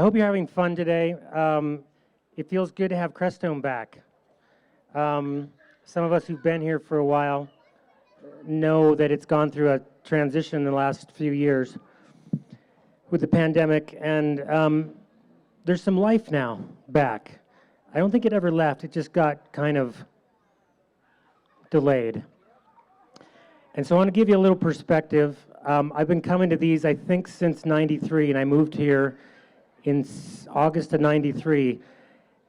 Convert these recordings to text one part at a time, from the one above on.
I hope you're having fun today. It feels good to have Crestone back. Some of us who've been here for a while know that it's gone through a transition in the last few years with the pandemic, and there's some life now back. I don't think it ever left. It just got kind of delayed. And so I want to give you a little perspective. I've been coming to these, I think, since '93, and I moved here in August of '93,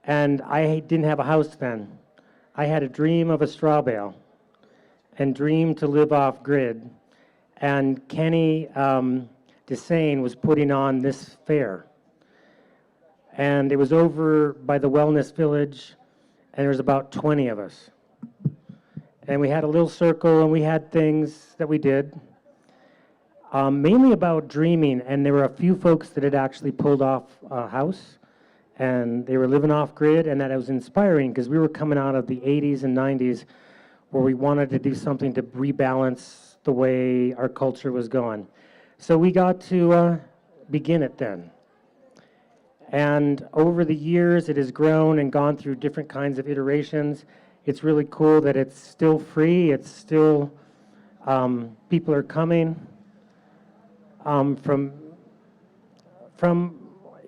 and I didn't have a house then. I had a dream of a straw bale and dreamed to live off grid, and Kenny Desane was putting on this fair. And it was over by the Wellness Village, and there was about 20 of us. And we had a little circle, and we had things that we did, mainly about dreaming. And there were a few folks that had actually pulled off a house, and they were living off grid, and that was inspiring because we were coming out of the 80s and 90s where we wanted to do something to rebalance the way our culture was going. So we got to begin it then. And over the years, it has grown and gone through different kinds of iterations. It's really cool that it's still free. It's still, people are coming from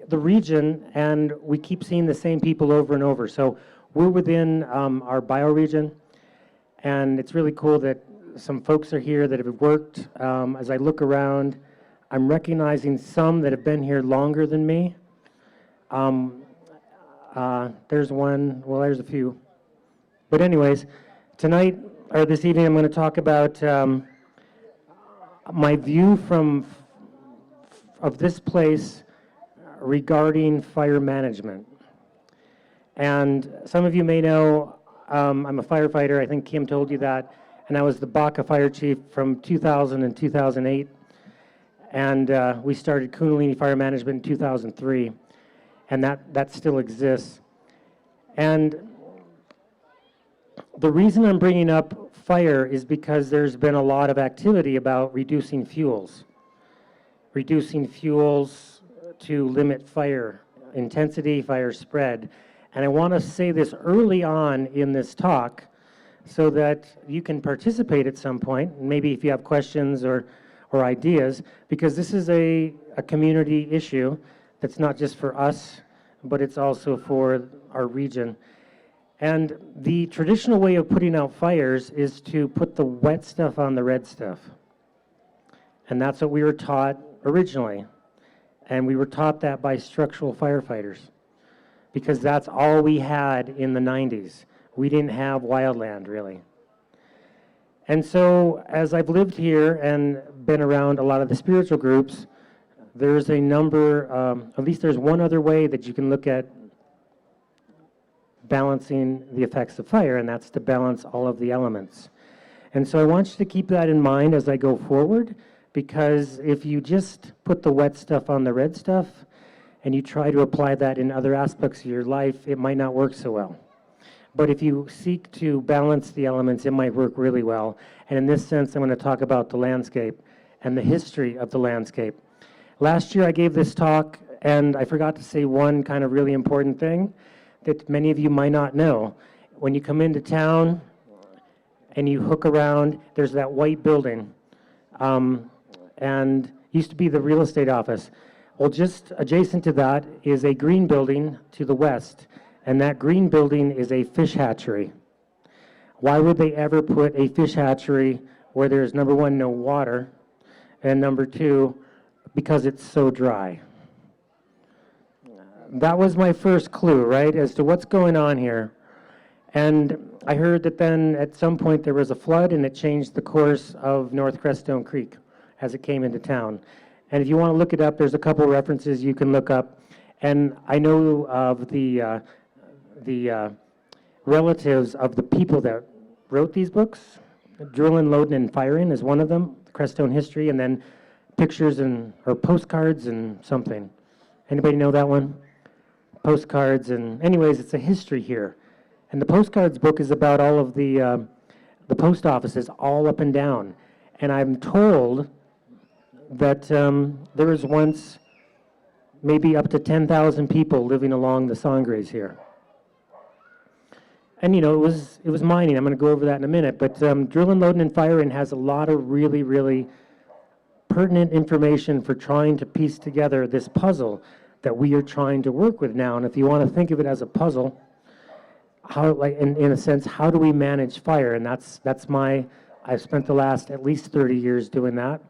the region, and we keep seeing the same people over and over. So we're within our bioregion, and it's really cool that some folks are here that have worked. As I look around, I'm recognizing some that have been here longer than me. There's one, well, there's a few. But anyways, tonight, or this evening, I'm going to talk about my view of this place regarding fire management. And some of you may know I'm a firefighter. I think Kim told you that. And I was the Baca fire chief from 2000 and 2008. And we started Kundalini Fire Management in 2003. And that still exists. And the reason I'm bringing up fire is because there's been a lot of activity about reducing fuels to limit fire intensity, fire spread. And I want to say this early on in this talk so that you can participate at some point, maybe if you have questions or ideas, because this is a community issue that's not just for us, but it's also for our region. And the traditional way of putting out fires is to put the wet stuff on the red stuff. And that's what we were taught originally. And we were taught that by structural firefighters, because that's all we had in the 90s. We didn't have wildland, really. And so as I've lived here and been around a lot of the spiritual groups, there's a number, at least there's one other way that you can look at balancing the effects of fire, and that's to balance all of the elements. And so I want you to keep that in mind as I go forward, because if you just put the wet stuff on the red stuff and you try to apply that in other aspects of your life, it might not work so well. But if you seek to balance the elements, it might work really well. And in this sense, I'm going to talk about the landscape and the history of the landscape. Last year I gave this talk, and I forgot to say one kind of really important thing that many of you might not know. When you come into town and you hook around, there's that white building, and used to be the real estate office. Well, just adjacent to that is a green building to the west, and that green building is a fish hatchery. Why would they ever put a fish hatchery where there's, number one, no water, and number two, because it's so dry? That was my first clue, right, as to what's going on here. And I heard that then at some point there was a flood and it changed the course of North Crestone Creek as it came into town. And if you want to look it up, there's a couple references you can look up. And I know of the relatives of the people that wrote these books. Drilling, Loading, and Firing is one of them, Crestone history, and then pictures or postcards and something. Anybody know that one? Postcards, and anyways, it's a history here. And the postcards book is about all of the post offices all up and down. And I'm told that there was once maybe up to 10,000 people living along the Sangres here. And it was mining. I'm going to go over that in a minute. But drilling, loading, and firing has a lot of really, really pertinent information for trying to piece together this puzzle that we are trying to work with now. And if you want to think of it as a puzzle, how, like in a sense, how do we manage fire? And I've spent the last at least 30 years doing that.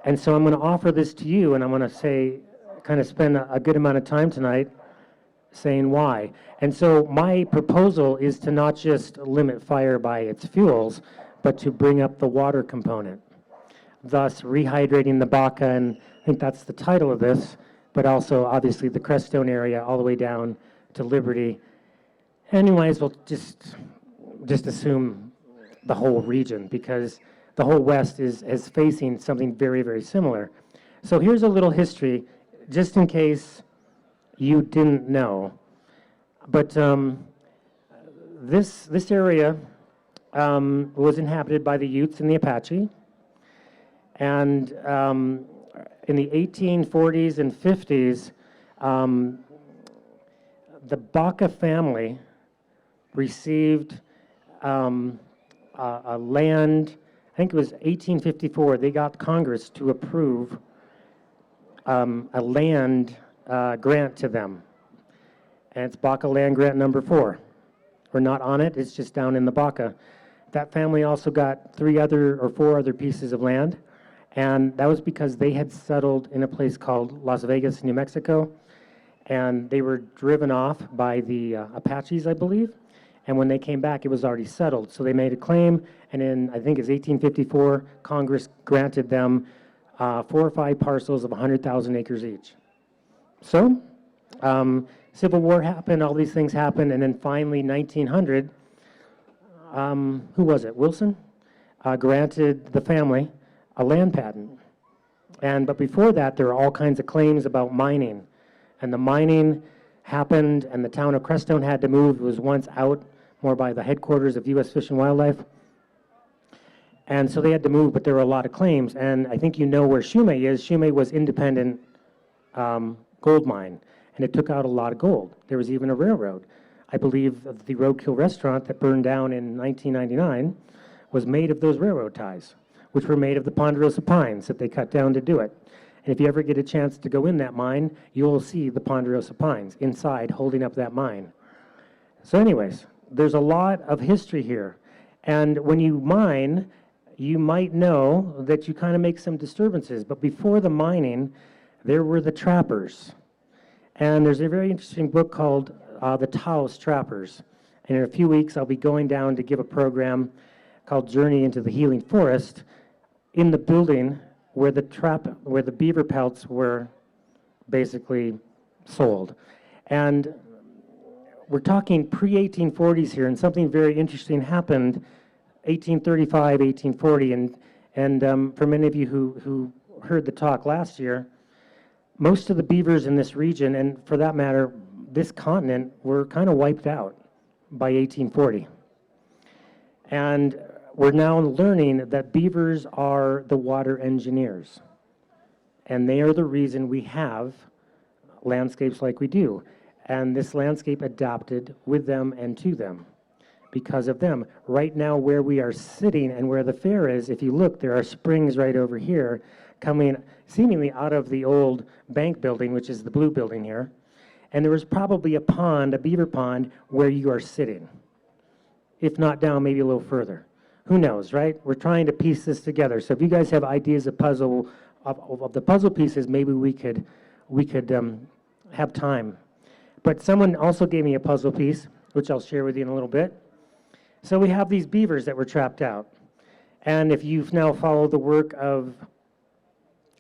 And so I'm going to offer this to you, and I'm going to kind of spend a good amount of time tonight saying why. And so my proposal is to not just limit fire by its fuels, but to bring up the water component, thus rehydrating the Baca, and I think that's the title of this, but also obviously the Crestone area all the way down to Liberty. And you might as well just assume the whole region, because the whole West is facing something very, very similar. So here's a little history, just in case you didn't know. But this area was inhabited by the Utes and the Apache. And in the 1840s and 50s, the Baca family received a land, I think it was 1854, they got Congress to approve a land grant to them. And it's Baca Land Grant number 4. We're not on it, it's just down in the Baca. That family also got 4 other pieces of land, and that was because they had settled in a place called Las Vegas, New Mexico, and they were driven off by the Apaches, I believe, and when they came back, it was already settled. So they made a claim, and in, I think it's 1854, Congress granted them 4 or 5 parcels of 100,000 acres each. So, Civil War happened, all these things happened, and then finally 1900, who was it, Wilson? Granted the family a land patent. But before that, there were all kinds of claims about mining. And the mining happened, and the town of Crestone had to move. It was once out more by the headquarters of U.S. Fish and Wildlife. And so they had to move, but there were a lot of claims. And I think you know where Shumay is. Shumay was independent gold mine, and it took out a lot of gold. There was even a railroad. I believe the Roadkill restaurant that burned down in 1999 was made of those railroad ties, which were made of the ponderosa pines that they cut down to do it. And if you ever get a chance to go in that mine, you will see the ponderosa pines inside holding up that mine. So anyways, there's a lot of history here. And when you mine, you might know that you kind of make some disturbances. But before the mining, there were the trappers. And there's a very interesting book called The Taos Trappers. And in a few weeks, I'll be going down to give a program called Journey into the Healing Forest in the building where the beaver pelts were basically sold. And we're talking pre-1840s here, and something very interesting happened 1835, 1840, and for many of you who heard the talk last year, most of the beavers in this region, and for that matter, this continent, were kind of wiped out by 1840. And we're now learning that beavers are the water engineers, and they are the reason we have landscapes like we do. And this landscape adapted with them and to them because of them. Right now, where we are sitting and where the fair is, if you look, there are springs right over here coming seemingly out of the old bank building, which is the blue building here. And there was probably a pond, a beaver pond, where you are sitting. If not down, maybe a little further. Who knows, right? We're trying to piece this together. So if you guys have ideas of the puzzle pieces, maybe we could have time. But someone also gave me a puzzle piece, which I'll share with you in a little bit. So we have these beavers that were trapped out. And if you've now followed the work of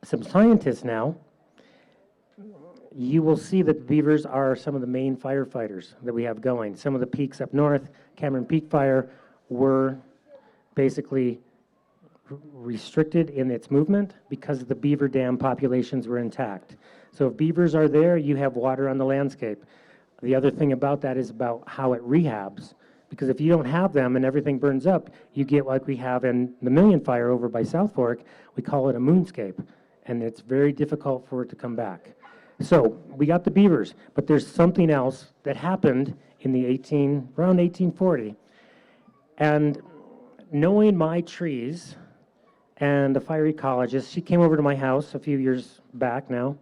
some scientists now, you will see that beavers are some of the main firefighters that we have going. Some of the peaks up north, Cameron Peak Fire, were basically restricted in its movement because the beaver dam populations were intact. So if beavers are there, you have water on the landscape. The other thing about that is about how it rehabs, because if you don't have them and everything burns up, you get like we have in the Million Fire over by South Fork. We call it a moonscape, and it's very difficult for it to come back. So we got the beavers, but there's something else that happened in the around 1840. And knowing my trees and the fire ecologist, she came over to my house a few years back now,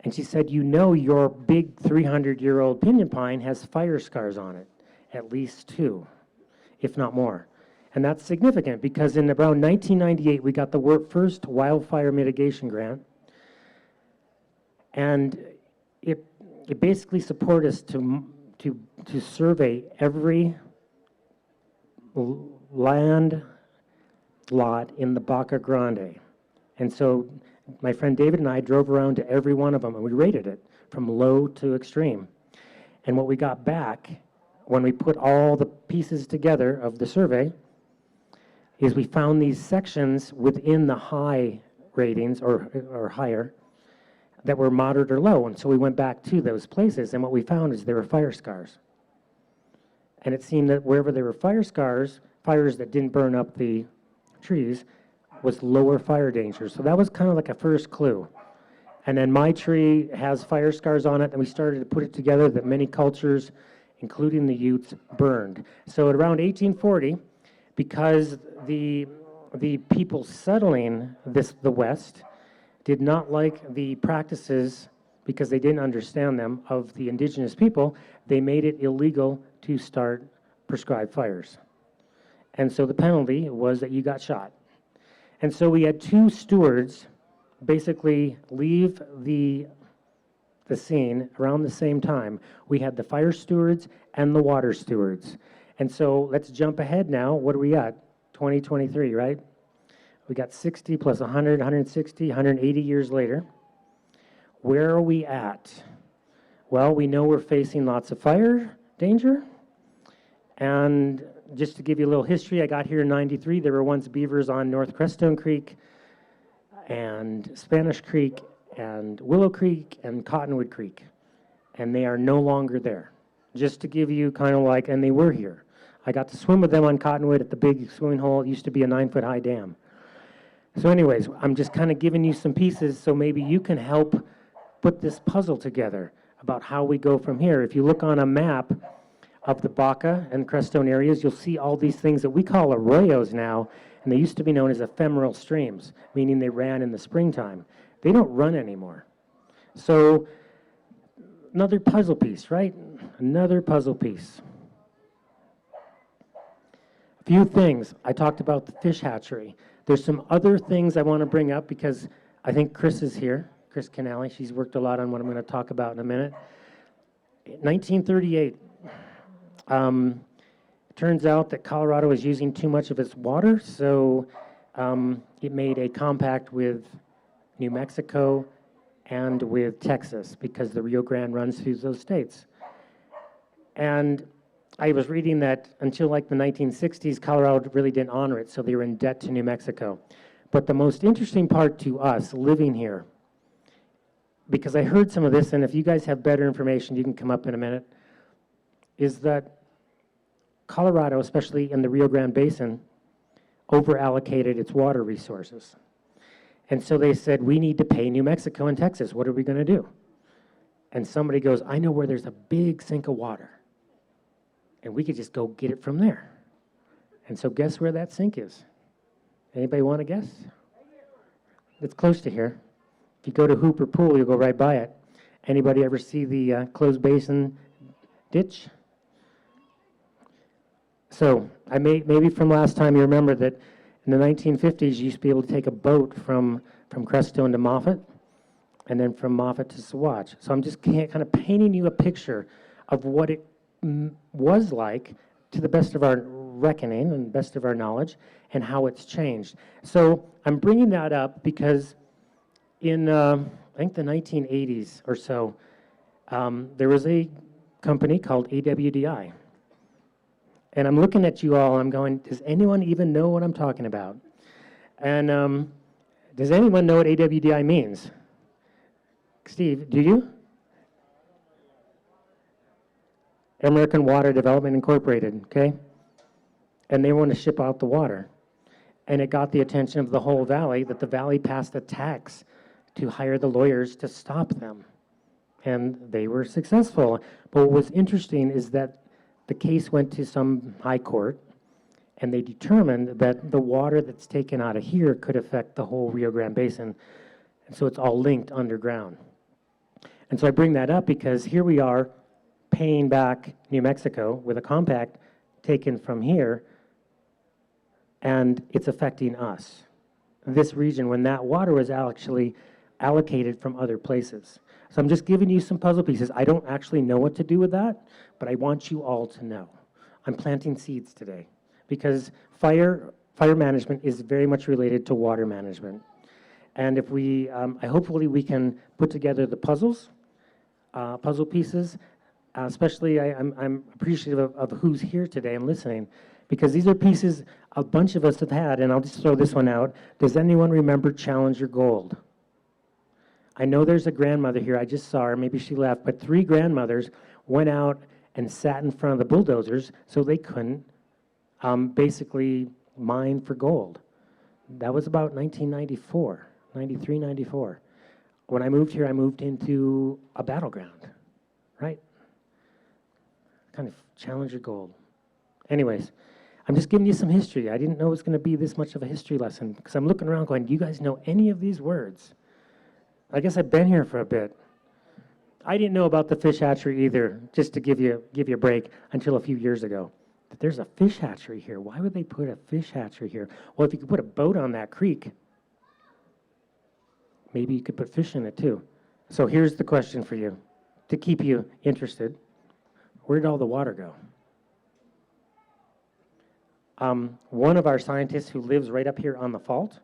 and she said, you know, your big 300-year-old pinyon pine has fire scars on it, at least 2, if not more. And that's significant because in around 1998, we got the first wildfire mitigation grant. And it basically supported us to survey every land lot in the Baca Grande. And so my friend David and I drove around to every one of them, and we rated it from low to extreme. And what we got back when we put all the pieces together of the survey is we found these sections within the high ratings or higher that were moderate or low. And so we went back to those places, and what we found is there were fire scars. And it seemed that wherever there were fire scars, fires that didn't burn up the trees, was lower fire danger. So that was kind of like a first clue. And then my tree has fire scars on it, and we started to put it together that many cultures, including the Utes, burned. So at around 1840, because the people settling the West did not like the practices, because they didn't understand them, of the indigenous people, they made it illegal to start prescribed fires. And so the penalty was that you got shot. And so we had 2 stewards basically leave the scene around the same time. We had the fire stewards and the water stewards. And so let's jump ahead now. What are we at? 2023, right? We got 60 plus 100, 160, 180 years later. Where are we at? Well, we know we're facing lots of fire danger. And just to give you a little history, I got here in 93. There were once beavers on North Crestone Creek and Spanish Creek and Willow Creek and Cottonwood Creek. And they are no longer there. Just to give you kind of like, and they were here. I got to swim with them on Cottonwood at the big swimming hole. It used to be a 9-foot high dam. So anyways, I'm just kind of giving you some pieces so maybe you can help put this puzzle together about how we go from here. If you look on a map of the Baca and Crestone areas, you'll see all these things that we call arroyos now, and they used to be known as ephemeral streams, meaning they ran in the springtime. They don't run anymore. So another puzzle piece, right? Another puzzle piece. A few things. I talked about the fish hatchery. There's some other things I want to bring up because I think Chris is here, Chris Canale. She's worked a lot on what I'm going to talk about in a minute. 1938. Turns out that Colorado is using too much of its water, so it made a compact with New Mexico and with Texas because the Rio Grande runs through those states. And I was reading that until like the 1960s, Colorado really didn't honor it, so they were in debt to New Mexico. But the most interesting part to us living here, because I heard some of this, and if you guys have better information, you can come up in a minute, is that Colorado, especially in the Rio Grande Basin, over-allocated its water resources. And so they said, we need to pay New Mexico and Texas. What are we going to do? And somebody goes, I know where there's a big sink of water. And we could just go get it from there. And so guess where that sink is? Anybody want to guess? It's close to here. If you go to Hooper Pool, you'll go right by it. Anybody ever see the closed basin ditch? So maybe from last time you remember that in the 1950s you used to be able to take a boat from Crestone to Moffett and then from Moffett to Saguache. So I'm just kind of painting you a picture of what it was like to the best of our reckoning and best of our knowledge and how it's changed. So I'm bringing that up because in I think the 1980s or so, there was a company called AWDI. And I'm looking at you all, I'm going, does anyone even know what I'm talking about? And does anyone know what AWDI means? Steve, do you? American Water Development Incorporated, okay? And they want to ship out the water. And it got the attention of the whole valley that the valley passed a tax to hire the lawyers to stop them. And they were successful. But what was interesting is that the case went to some high court, and they determined that the water that's taken out of here could affect the whole Rio Grande Basin. And so it's all linked underground. And so I bring that up because here we are paying back New Mexico with a compact taken from here, and it's affecting us, this region, when that water was actually allocated from other places. So I'm just giving you some puzzle pieces. I don't actually know what to do with that, but I want you all to know. I'm planting seeds today because fire management is very much related to water management. And if we, hopefully we can put together the puzzle pieces. Especially, I'm appreciative of who's here today and listening, because these are pieces a bunch of us have had, and I'll just throw this one out. Does anyone remember Challenger Gold? I know there's a grandmother here. I just saw her. Maybe she left. But 3 grandmothers went out and sat in front of the bulldozers so they couldn't basically mine for gold. That was about 1994, 93, 94. When I moved here, I moved into a battleground, right? Kind of Challenger Gold. Anyways, I'm just giving you some history. I didn't know it was going to be this much of a history lesson because I'm looking around going, do you guys know any of these words? I guess I've been here for a bit. I didn't know about the fish hatchery either, just to give you a break, until a few years ago. That there's a fish hatchery here. Why would they put a fish hatchery here? Well, if you could put a boat on that creek, maybe you could put fish in it too. So here's the question for you, to keep you interested. Where did all the water go? One of our scientists who lives right up here on the fault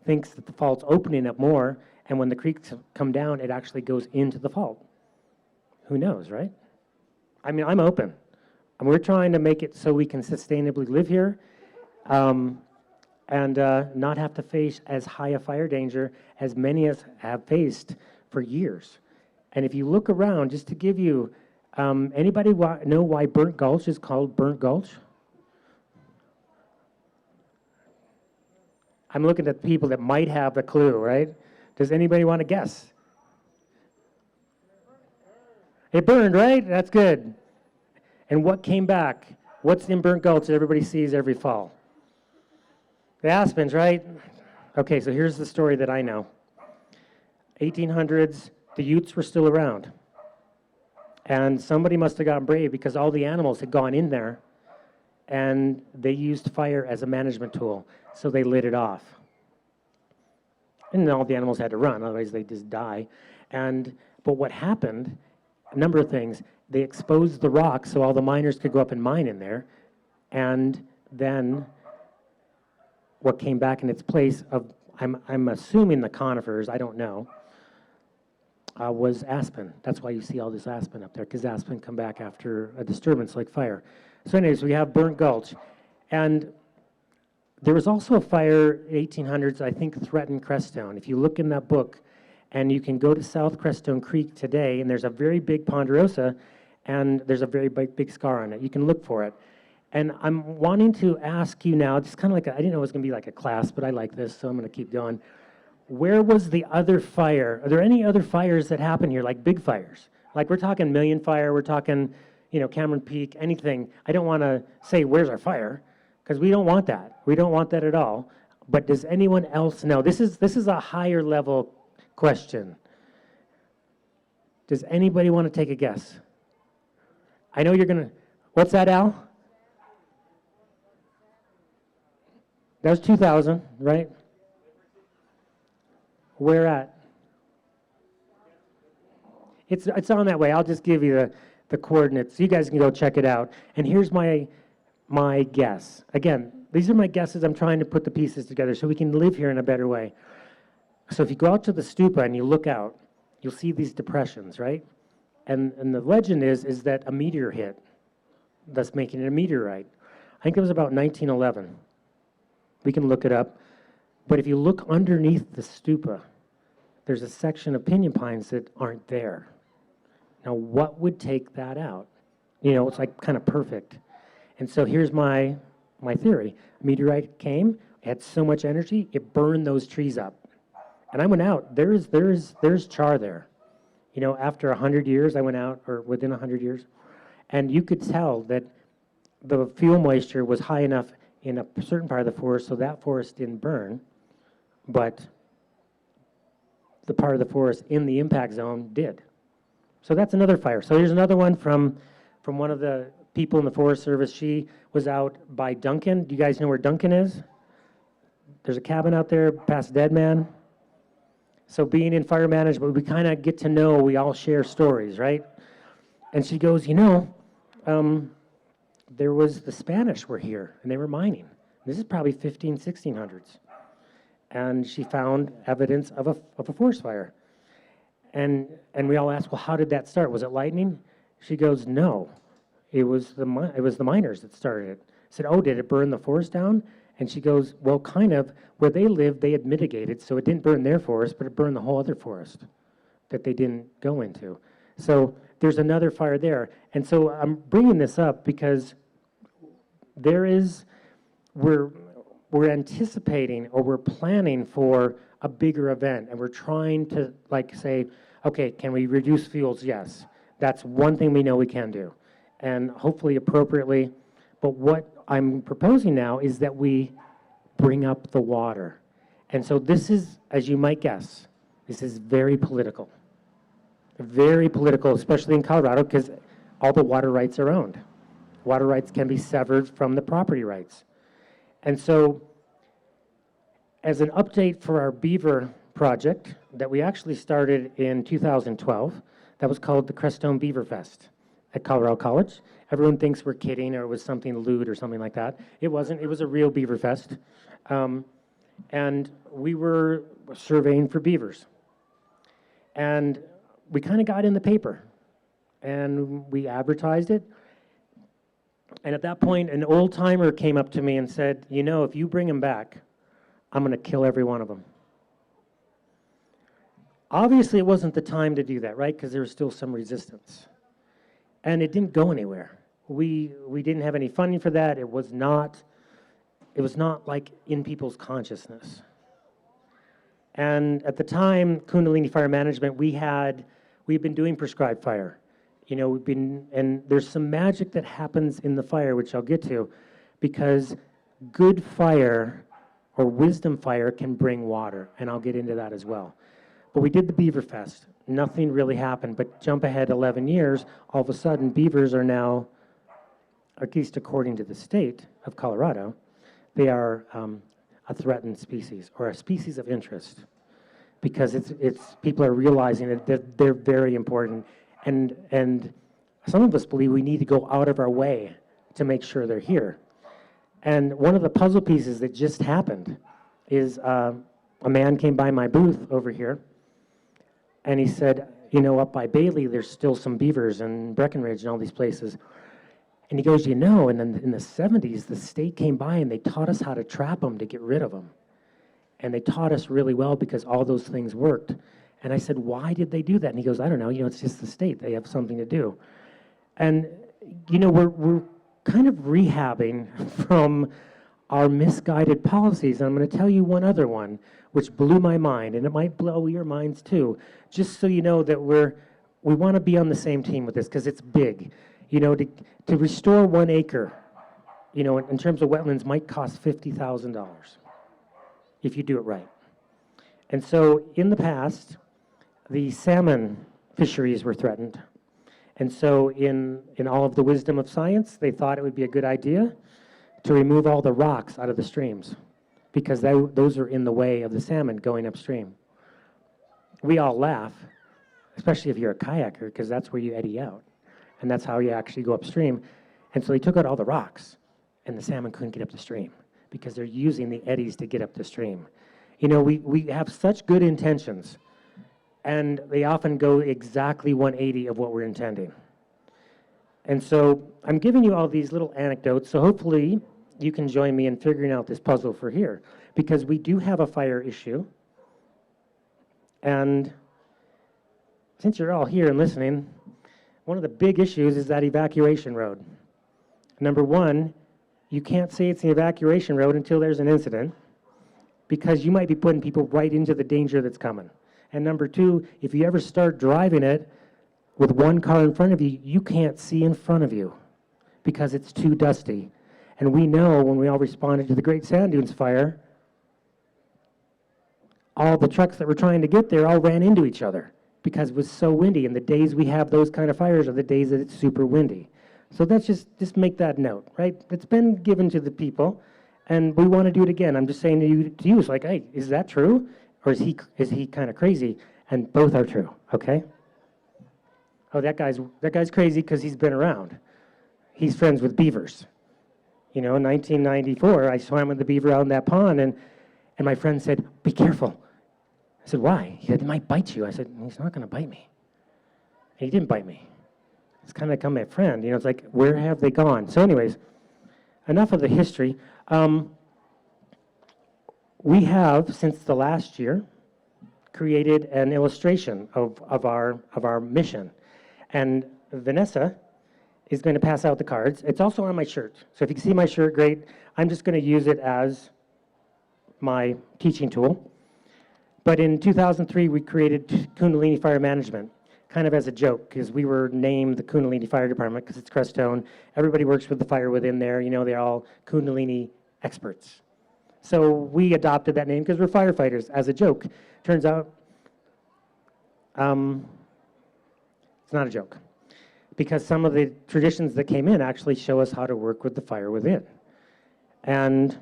thinks that the fault's opening up more, and when the creeks come down, it actually goes into the fault. Who knows, right? I mean, I'm open. And we're trying to make it so we can sustainably live here and not have to face as high a fire danger as many of us have faced for years. And if you look around, just to give you, anybody know why Burnt Gulch is called Burnt Gulch? I'm looking at people that might have a clue, right? Does anybody want to guess? It burned, right? That's good. And what came back? What's in Burnt Gulch that everybody sees every fall? The aspens, right? Okay, so here's the story that I know. 1800s, the Utes were still around. And somebody must have gotten brave because all the animals had gone in there and they used fire as a management tool. So they lit it off. And then all the animals had to run, otherwise they just die. But what happened, a number of things, they exposed the rock so all the miners could go up and mine in there. And then what came back in its place of, I'm assuming the conifers, I don't know, was aspen. That's why you see all this aspen up there, because aspen come back after a disturbance like fire. So anyways, we have Burnt Gulch. And there was also a fire in the 1800s, I think, threatened Crestone. If you look in that book, and you can go to South Crestone Creek today, and there's a very big ponderosa, and there's a very big scar on it. You can look for it. And I'm wanting to ask you now, just kind of like, I didn't know it was going to be like a class, but I like this, so I'm going to keep going. Where was the other fire? Are there any other fires that happen here, like big fires? Like we're talking Million Fire, we're talking, Cameron Peak, anything. I don't want to say, where's our fire? Because we don't want that. We don't want that at all. But does anyone else know? This is a higher level question. Does anybody want to take a guess? I know you're going to, what's that, Al? That was 2000, right? Where at? It's on that way. I'll just give you the coordinates. You guys can go check it out. And here's my guess. Again, these are my guesses. I'm trying to put the pieces together so we can live here in a better way. So if you go out to the stupa and you look out, you'll see these depressions, right? And the legend is that a meteor hit, thus making it a meteorite. I think it was about 1911. We can look it up. But if you look underneath the stupa, there's a section of pinyon pines that aren't there. Now, what would take that out? It's like kind of perfect. And so here's my theory. A meteorite came, it had so much energy, it burned those trees up. And I went out. There's char there. You know, after 100 years, I went out, or within 100 years, and you could tell that the fuel moisture was high enough in a certain part of the forest, so that forest didn't burn, but the part of the forest in the impact zone did. So that's another fire. So here's another one from one of the people in the Forest Service. She was out by Duncan. Do you guys know where Duncan is? There's a cabin out there past Dead Man. So being in fire management, we kind of get to know, we all share stories, right? And she goes, you know, there was the Spanish were here, and they were mining. This is probably 1600s. And she found evidence of a forest fire. And we all asked, well, how did that start? Was it lightning? She goes, no, it was the miners that started it. I said, oh, did it burn the forest down? And she goes, well, kind of. Where they lived, they had mitigated, so it didn't burn their forest, but it burned the whole other forest that they didn't go into. So there's another fire there. And so I'm bringing this up because we're anticipating, or we're planning for a bigger event, and we're trying to say, okay, can we reduce fuels? Yes. That's one thing we know we can do, and hopefully appropriately. But what I'm proposing now is that we bring up the water. And so this is, as you might guess, this is very political, especially in Colorado, because all the water rights are owned. Water rights can be severed from the property rights. And so as an update for our beaver project that we actually started in 2012, that was called the Crestone Beaver Fest at Colorado College. Everyone thinks we're kidding, or it was something lewd or something like that. It wasn't. It was a real beaver fest. And we were surveying for beavers. And we kind of got in the paper, and we advertised it. And at that point, an old timer came up to me and said, you know, if you bring them back, I'm going to kill every one of them. Obviously, it wasn't the time to do that, right? Because there was still some resistance. And it didn't go anywhere. We didn't have any funding for that. It was not like in people's consciousness. And at the time, Kundalini Fire Management, we've been doing prescribed fire. You know, and there's some magic that happens in the fire, which I'll get to, because good fire or wisdom fire can bring water, and I'll get into that as well. But we did the Beaver Fest. Nothing really happened, but jump ahead 11 years, all of a sudden beavers are now, at least according to the state of Colorado, they are a threatened species, or a species of interest, because it's people are realizing that they're very important, and some of us believe we need to go out of our way to make sure they're here. And one of the puzzle pieces that just happened is a man came by my booth over here, and he said, you know, up by Bailey, there's still some beavers, and Breckenridge and all these places. And he goes, you know, and then in the 70s, the state came by and they taught us how to trap them to get rid of them. And they taught us really well because all those things worked. And I said, why did they do that? And he goes, I don't know, you know, it's just the state. They have something to do. And, you know, we're kind of rehabbing from our misguided policies. And I'm going to tell you one other one, which blew my mind, and it might blow your minds too, just so you know that we want to be on the same team with this, because it's big. You know, to restore 1 acre, you know, in terms of wetlands, might cost $50,000 if you do it right. And so in the past, the salmon fisheries were threatened. And so in all of the wisdom of science, they thought it would be a good idea to remove all the rocks out of the streams, because those are in the way of the salmon going upstream. We all laugh, especially if you're a kayaker, because that's where you eddy out. And that's how you actually go upstream. And so they took out all the rocks, and the salmon couldn't get up the stream because they're using the eddies to get up the stream. You know, we have such good intentions, and they often go exactly 180 of what we're intending. And so I'm giving you all these little anecdotes, so hopefully you can join me in figuring out this puzzle for here, because we do have a fire issue. And since you're all here and listening, one of the big issues is that evacuation road. Number one, you can't say it's an evacuation road until there's an incident, because you might be putting people right into the danger that's coming. And number two, if you ever start driving it with one car in front of you, you can't see in front of you because it's too dusty. And we know when we all responded to the Great Sand Dunes fire, all the trucks that were trying to get there all ran into each other because it was so windy. And the days we have those kind of fires are the days that it's super windy. So that's just make that note, right? It's been given to the people, and we want to do it again. I'm just saying to you, it's like, hey, is that true? Or is he kind of crazy? And both are true, okay? Oh, that guy's crazy because he's been around. He's friends with beavers. You know, in 1994, I swam with the beaver out in that pond, and my friend said, be careful. I said, why? He said, it might bite you. I said, he's not going to bite me. And he didn't bite me. It's kind of become my friend. You know, it's like, where have they gone? So anyways, enough of the history. We have, since the last year, created an illustration of our mission. And Vanessa is going to pass out the cards. It's also on my shirt. So if you can see my shirt, great. I'm just going to use it as my teaching tool. But in 2003, we created Kundalini Fire Management, kind of as a joke, because we were named the Kundalini Fire Department because it's Crestone. Everybody works with the fire within there. You know, they're all Kundalini experts. So we adopted that name because we're firefighters as a joke. Turns out it's not a joke, because some of the traditions that came in actually show us how to work with the fire within. And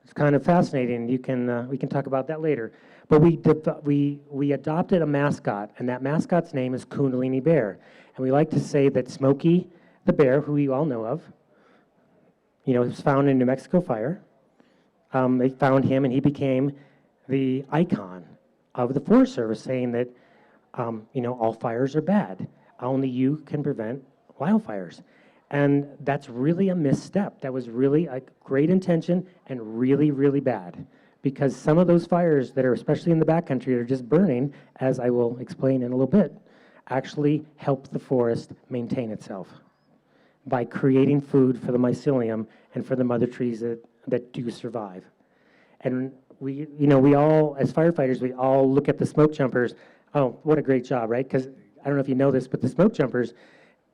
it's kind of fascinating. We can talk about that later. But we adopted a mascot, and that mascot's name is Kundalini Bear. And we like to say that Smokey the bear, who you all know of, you know, was found in New Mexico fire. They found him, and he became the icon of the Forest Service, saying that, you know, all fires are bad. Only you can prevent wildfires. And that's really a misstep. That was really a great intention and really, really bad. Because some of those fires that are, especially in the backcountry, are just burning, as I will explain in a little bit, actually help the forest maintain itself by creating food for the mycelium and for the mother trees that do survive. And we all, as firefighters, we all look at the smoke jumpers. Oh, what a great job, right? Because I don't know if you know this, but the smoke jumpers,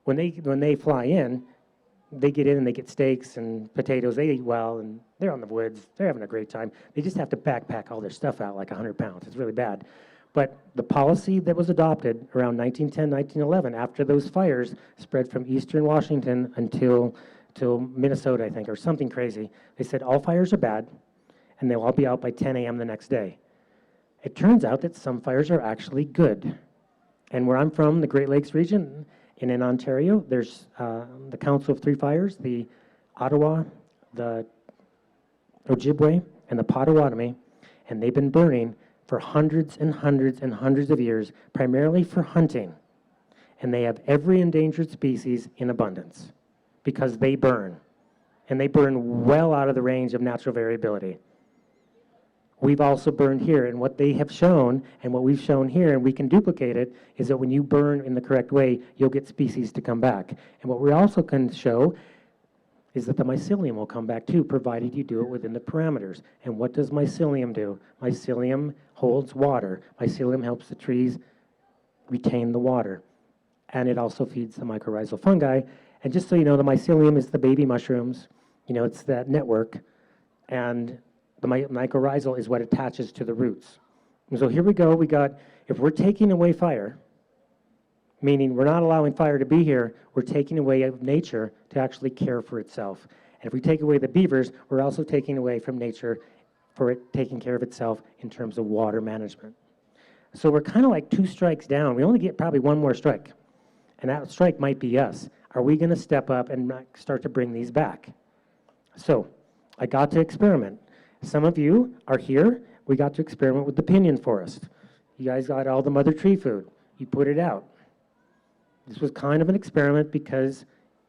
when they fly in, they get in and they get steaks and potatoes. They eat well, and they're on the woods. They're having a great time. They just have to backpack all their stuff out like 100 pounds. It's really bad. But the policy that was adopted around 1910, 1911, after those fires spread from eastern Washington until Minnesota, I think, or something crazy, they said all fires are bad, and they'll all be out by 10 a.m. the next day. It turns out that some fires are actually good. And where I'm from, the Great Lakes region, and in Ontario, there's the Council of Three Fires, the Ottawa, the Ojibwe, and the Potawatomi, and they've been burning for hundreds and hundreds and hundreds of years, primarily for hunting. And they have every endangered species in abundance because they burn. And they burn well out of the range of natural variability. We've also burned here, and what they have shown, and what we've shown here, and we can duplicate it, is that when you burn in the correct way, you'll get species to come back. And what we also can show is that the mycelium will come back too, provided you do it within the parameters. And what does mycelium do? Mycelium holds water. Mycelium helps the trees retain the water. And it also feeds the mycorrhizal fungi. And just so you know, the mycelium is the baby mushrooms. You know, it's that network. And the mycorrhizal is what attaches to the roots. And so here we go. We got, if we're taking away fire, meaning we're not allowing fire to be here, we're taking away of nature to actually care for itself. And if we take away the beavers, we're also taking away from nature for it taking care of itself in terms of water management. So we're kind of like 2 strikes down. We only get probably 1 more strike. And that strike might be us. Are we going to step up and start to bring these back? So I got to experiment. Some of you are here. We got to experiment with the pinyon forest. You guys got all the mother tree food. You put it out. This was kind of an experiment because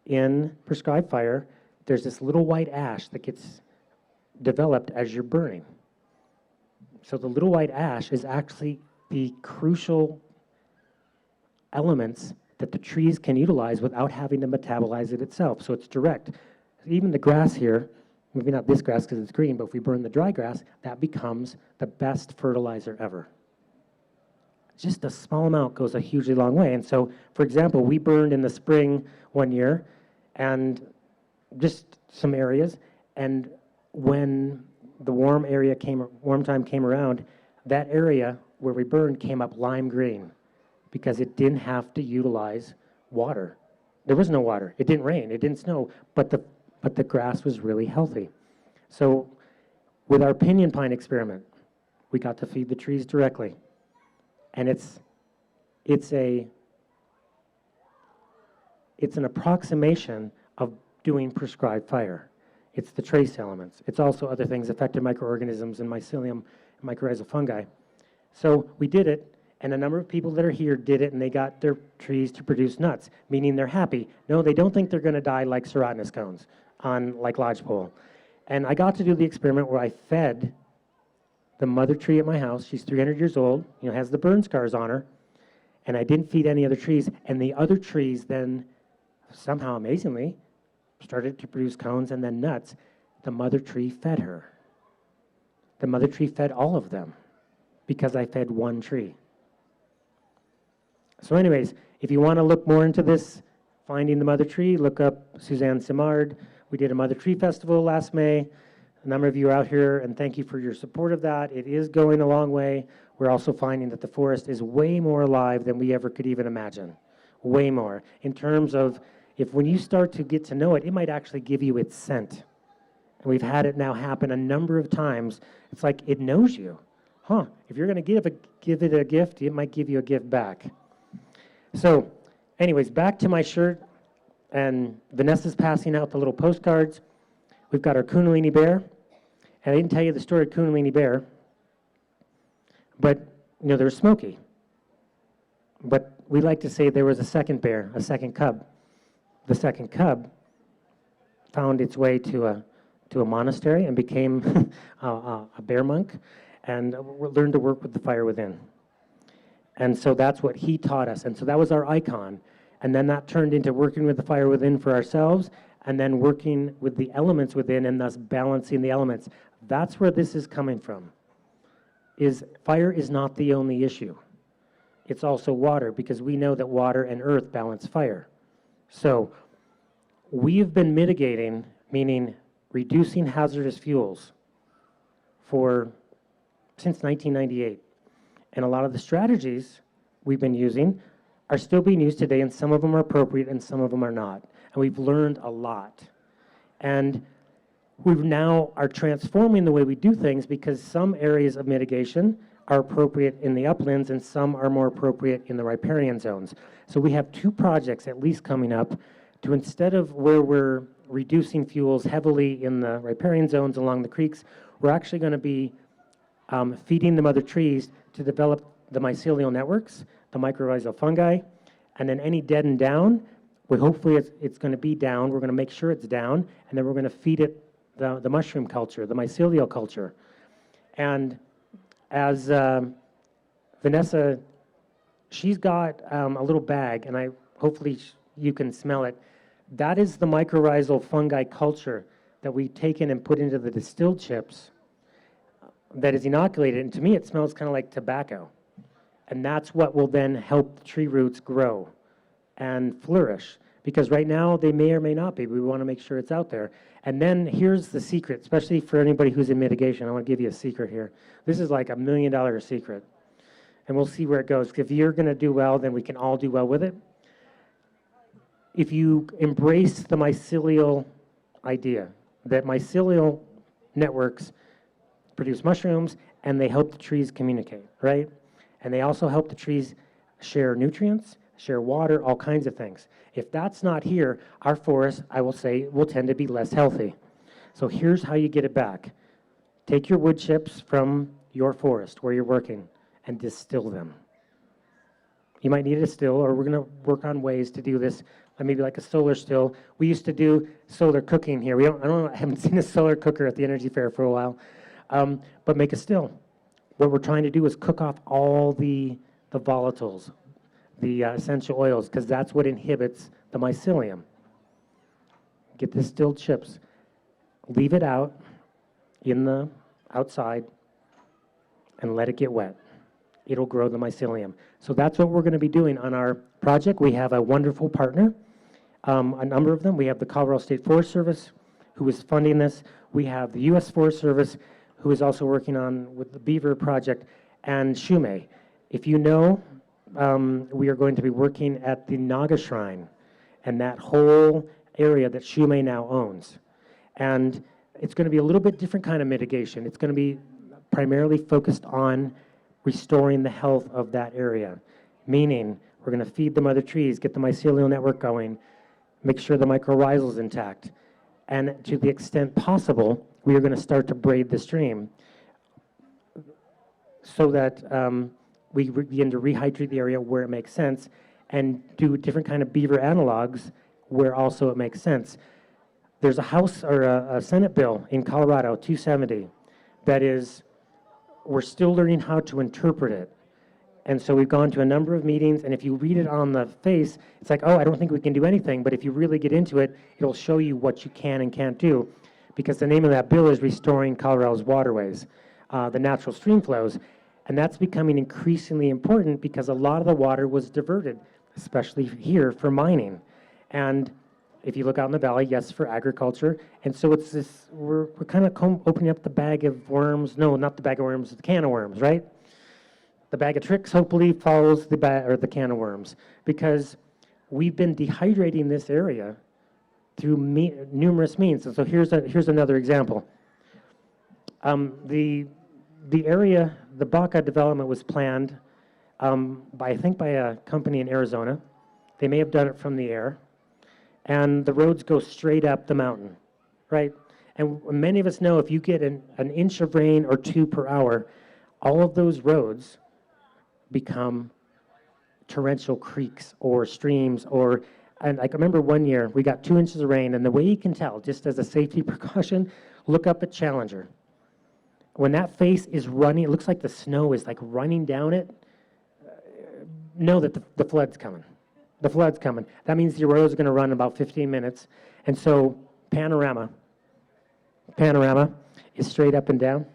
in prescribed fire, there's this little white ash that gets developed as you're burning. So the little white ash is actually the crucial elements that the trees can utilize without having to metabolize it itself. So it's direct. Even the grass here maybe not this grass because it's green, but if we burn the dry grass, that becomes the best fertilizer ever. Just a small amount goes a hugely long way. And so, for example, we burned in the spring one year, and just some areas, and when the warm time came around, that area where we burned came up lime green because it didn't have to utilize water. There was no water. It didn't rain. It didn't snow, but the grass was really healthy. So with our pinyon pine experiment, we got to feed the trees directly. And it's an approximation of doing prescribed fire. It's the trace elements. It's also other things, affected microorganisms and mycelium and mycorrhizal fungi. So we did it, and a number of people that are here did it, and they got their trees to produce nuts, meaning they're happy. No, they don't think they're going to die like serotinous cones on like lodgepole. And I got to do the experiment where I fed the mother tree at my house. She's 300 years old, has the burn scars on her, and I didn't feed any other trees. And the other trees then, somehow amazingly, started to produce cones and then nuts. The mother tree fed her. The mother tree fed all of them because I fed one tree. So anyways, if you want to look more into this, finding the mother tree, look up Suzanne Simard. We did a Mother Tree Festival last May. A number of you are out here, and thank you for your support of that. It is going a long way. We're also finding that the forest is way more alive than we ever could even imagine. Way more. In terms of, when you start to get to know it, it might actually give you its scent. And we've had it now happen a number of times. It's like it knows you. If you're going to give it a gift, it might give you a gift back. So, anyways, back to my shirt, and Vanessa's passing out the little postcards. We've got our Kundalini bear, and I didn't tell you the story of Kundalini bear, but they're smoky. But we like to say there was a second bear, a second cub. The second cub found its way to a monastery and became a bear monk, and learned to work with the fire within. And so that's what he taught us. And so that was our icon. And then that turned into working with the fire within for ourselves, and then working with the elements within, and thus balancing the elements. That's where this is coming from. Fire is not the only issue. It's also water, because we know that water and earth balance fire. So we've been mitigating, meaning reducing hazardous fuels, since 1998. And a lot of the strategies we've been using are still being used today, and some of them are appropriate and some of them are not. And we've learned a lot. And we now are transforming the way we do things, because some areas of mitigation are appropriate in the uplands and some are more appropriate in the riparian zones. So we have 2 projects at least coming up to, instead of where we're reducing fuels heavily in the riparian zones along the creeks, we're actually going to be feeding the mother trees to develop the mycelial networks, the mycorrhizal fungi, and then any dead and down, hopefully it's going to be down. We're going to make sure it's down, and then we're going to feed it the mushroom culture, the mycelial culture. And as Vanessa, she's got a little bag, and hopefully you can smell it. That is the mycorrhizal fungi culture that we've taken and put into the distilled chips that is inoculated. And to me, it smells kind of like tobacco. And that's what will then help the tree roots grow and flourish. Because right now, they may or may not be. We want to make sure it's out there. And then here's the secret, especially for anybody who's in mitigation. I want to give you a secret here. This is like $1 million secret. And we'll see where it goes. If you're going to do well, then we can all do well with it. If you embrace the mycelial idea, that mycelial networks produce mushrooms, and they help the trees communicate, right? And they also help the trees share nutrients, share water, all kinds of things. If that's not here, our forest, I will say, will tend to be less healthy. So here's how you get it back. Take your wood chips from your forest where you're working and distill them. You might need a still, or we're going to work on ways to do this, maybe like a solar still. We used to do solar cooking here. I haven't seen a solar cooker at the Energy Fair for a while, but make a still. What we're trying to do is cook off all the volatiles, the essential oils, because that's what inhibits the mycelium. Get the distilled chips. leave it out in the outside, and let it get wet. It'll grow the mycelium. So that's what we're going to be doing on our project. We have a wonderful partner, a number of them. We have the Colorado State Forest Service, who is funding this. We have the U.S. Forest Service, who is also working on with the Beaver Project, and Shumei. If you know, we are going to be working at the Naga Shrine and that whole area that Shumei now owns. And it's going to be a little bit different kind of mitigation. It's going to be primarily focused on restoring the health of that area, meaning we're going to feed the mother trees, get the mycelial network going, make sure the mycorrhizal is intact. And to the extent possible, we are going to start to braid the stream so that we begin to rehydrate the area where it makes sense and do different kind of beaver analogs where also it makes sense. There's a House or a Senate bill in Colorado, 270, that is, we're still learning how to interpret it. And so we've gone to a number of meetings, and if you read it on the face, it's like, oh, I don't think we can do anything. But if you really get into it, it'll show you what you can and can't do. Because the name of that bill is Restoring Colorado's Waterways, the natural stream flows. And that's becoming increasingly important because a lot of the water was diverted, especially here, for mining. And if you look out in the valley, yes, for agriculture. And so it's this, we're kind of opening up the bag of worms. No, not the bag of worms, the can of worms, right? The bag of tricks hopefully follows the can of worms, because we've been dehydrating this area through numerous means. And so here's another example. The area, the Baca development was planned by a company in Arizona. They may have done it from the air. And the roads go straight up the mountain, right? And many of us know if you get an inch of rain or 2 per hour, all of those roads become torrential creeks or streams. And I remember one year we got 2 inches of rain, and the way you can tell, just as a safety precaution, look up at Challenger. When that face is running, it looks like the snow is like running down it, know that the flood's coming. The flood's coming. That means the road is going to run about 15 minutes. And so panorama is straight up and down.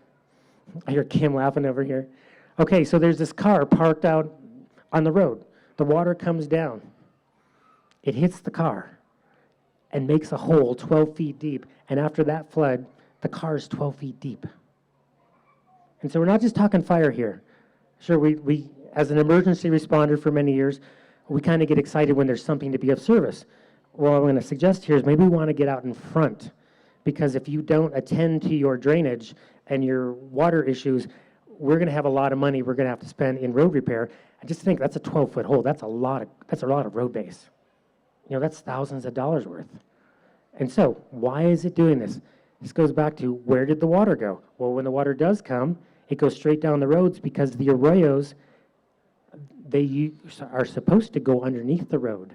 I hear Kim laughing over here. Okay, so there's this car parked out on the road. The water comes down. It hits the car and makes a hole 12 feet deep. And after that flood, the car is 12 feet deep. And so we're not just talking fire here. Sure, we as an emergency responder for many years, we kind of get excited when there's something to be of service. What I'm going to suggest here is maybe we want to get out in front, because if you don't attend to your drainage and your water issues, we're going to have a lot of money we're going to have to spend in road repair. And just think, that's a 12-foot hole. That's a lot of road base. You know, that's thousands of dollars worth. And so why is it doing this? This goes back to, where did the water go? Well, when the water does come, it goes straight down the roads, because the arroyos, they are supposed to go underneath the road.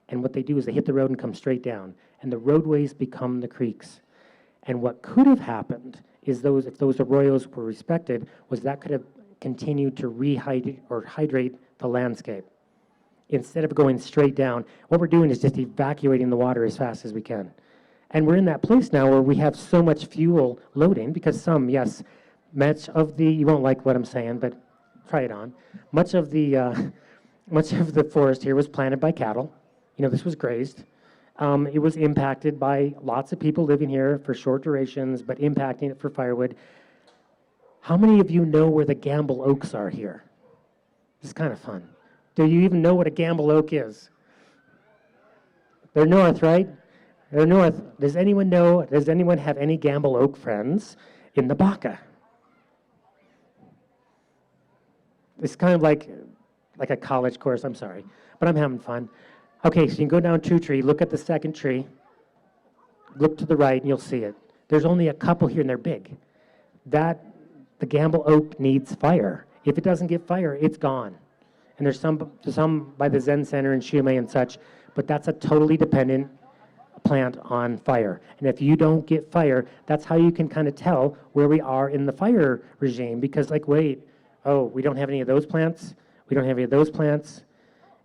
And what they do is they hit the road and come straight down. And the roadways become the creeks. And what could have happened is if those arroyos were respected, was that could have continued to hydrate the landscape. Instead of going straight down, what we're doing is just evacuating the water as fast as we can. And we're in that place now where we have so much fuel loading, because much of the, you won't like what I'm saying, but try it on. Much of the forest here was planted by cattle. You know, this was grazed. It was impacted by lots of people living here for short durations, but impacting it for firewood. How many of you know where the Gamble Oaks are here? This is kind of fun. Do you even know what a Gamble Oak is? They're north, right? They're north. Does anyone have any Gamble Oak friends in the Baca? It's kind of like a college course, I'm sorry, but I'm having fun. Okay, so you can go down 2 tree, look at the second tree, look to the right, and you'll see it. There's only a couple here, and they're big. The Gamble Oak needs fire. If it doesn't get fire, it's gone. And there's some by the Zen Center in Shumei and such, but that's a totally dependent plant on fire. And if you don't get fire, that's how you can kind of tell where we are in the fire regime, because wait, oh, we don't have any of those plants. We don't have any of those plants.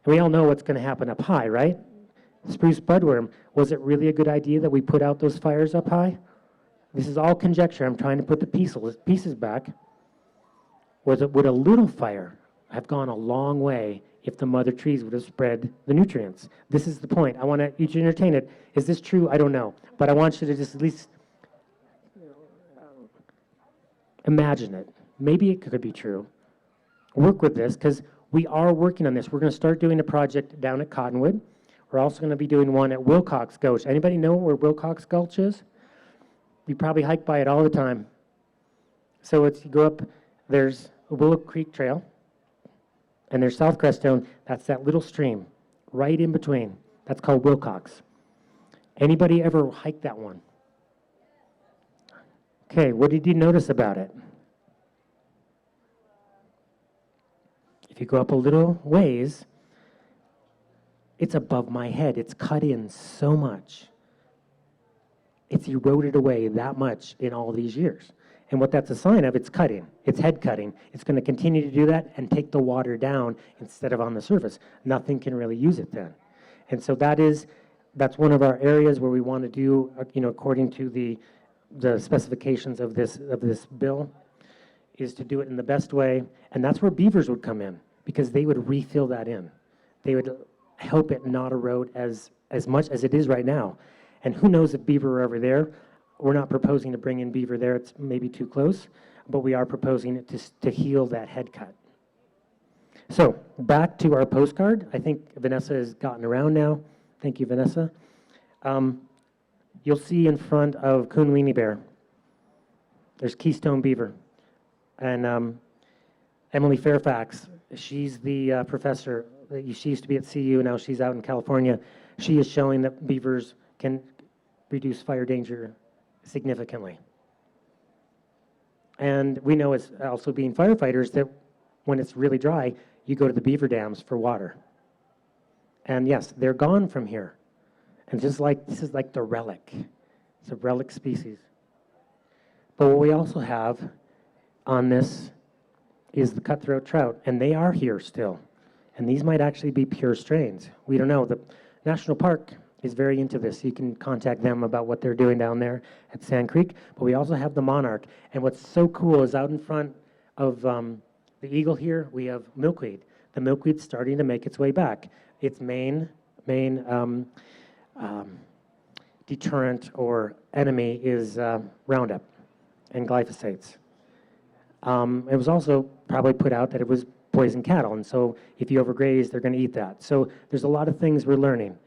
And we all know what's going to happen up high, right? Spruce budworm. Was it really a good idea that we put out those fires up high? this is all conjecture. I'm trying to put the pieces back. Would a little fire have gone a long way if the mother trees would have spread the nutrients? This is the point. I want you to entertain it. Is this true? I don't know. But I want you to just at least imagine it. Maybe it could be true. Work with this, because we are working on this. We're going to start doing a project down at Cottonwood. We're also going to be doing one at Wilcox Gulch. Anybody know where Wilcox Gulch is? You probably hike by it all the time. So you go up, there's Willow Creek Trail, and there's South Crestone. That's that little stream right in between. That's called Wilcox. Anybody ever hike that one? Okay, what did you notice about it? If you go up a little ways, it's above my head. It's cut in so much. It's eroded away that much in all these years. And what that's a sign of, it's cutting. It's head cutting. It's going to continue to do that and take the water down instead of on the surface. Nothing can really use it then. And so that's one of our areas where we want to do, according to the specifications of this bill, is to do it in the best way. And that's where beavers would come in, because they would refill that in. They would help it not erode as much as it is right now. And who knows if beaver are ever there. We're not proposing to bring in beaver there. It's maybe too close, but we are proposing it to heal that head cut. So back to our postcard. I think Vanessa has gotten around now. Thank you, Vanessa. You'll see in front of Coon Weenie Bear, there's Keystone Beaver. And Emily Fairfax, she's the professor. She used to be at CU, now she's out in California. She is showing that beavers can reduce fire danger significantly. And we know, as also being firefighters, that when it's really dry, you go to the beaver dams for water. And yes, they're gone from here. And this is like the relic. It's a relic species. But what we also have on this is the cutthroat trout, and they are here still. And these might actually be pure strains. We don't know. The National Park is very into this. You can contact them about what they're doing down there at Sand Creek. But we also have the monarch. And what's so cool is out in front of the eagle here, we have milkweed. The milkweed's starting to make its way back. Its main deterrent or enemy is Roundup and glyphosates. It was also probably put out that it was poison cattle, and so if you overgraze, they're going to eat that. So there's a lot of things we're learning.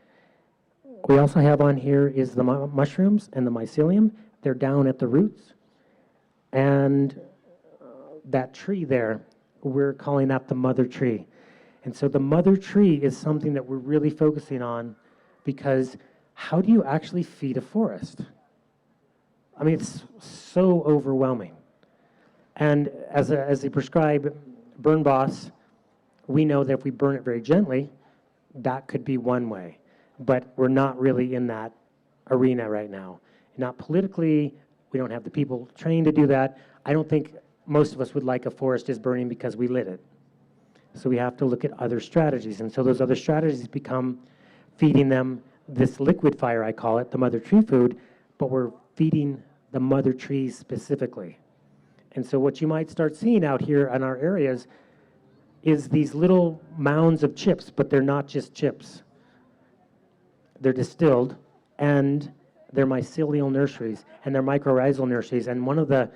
We also have on here is the mushrooms and the mycelium. They're down at the roots. And that tree there, we're calling that the mother tree. And so the mother tree is something that we're really focusing on, because how do you actually feed a forest? I mean, it's so overwhelming. And as a prescribed burn boss, we know that if we burn it very gently, that could be one way. But we're not really in that arena right now. Not politically, we don't have the people trained to do that. I don't think most of us would like a forest is burning because we lit it. So we have to look at other strategies. And so those other strategies become feeding them this liquid fire, I call it, the mother tree food, but we're feeding the mother trees specifically. And so what you might start seeing out here in our areas is these little mounds of chips, but they're not just chips. They're distilled, and they're mycelial nurseries, and they're mycorrhizal nurseries. And one of the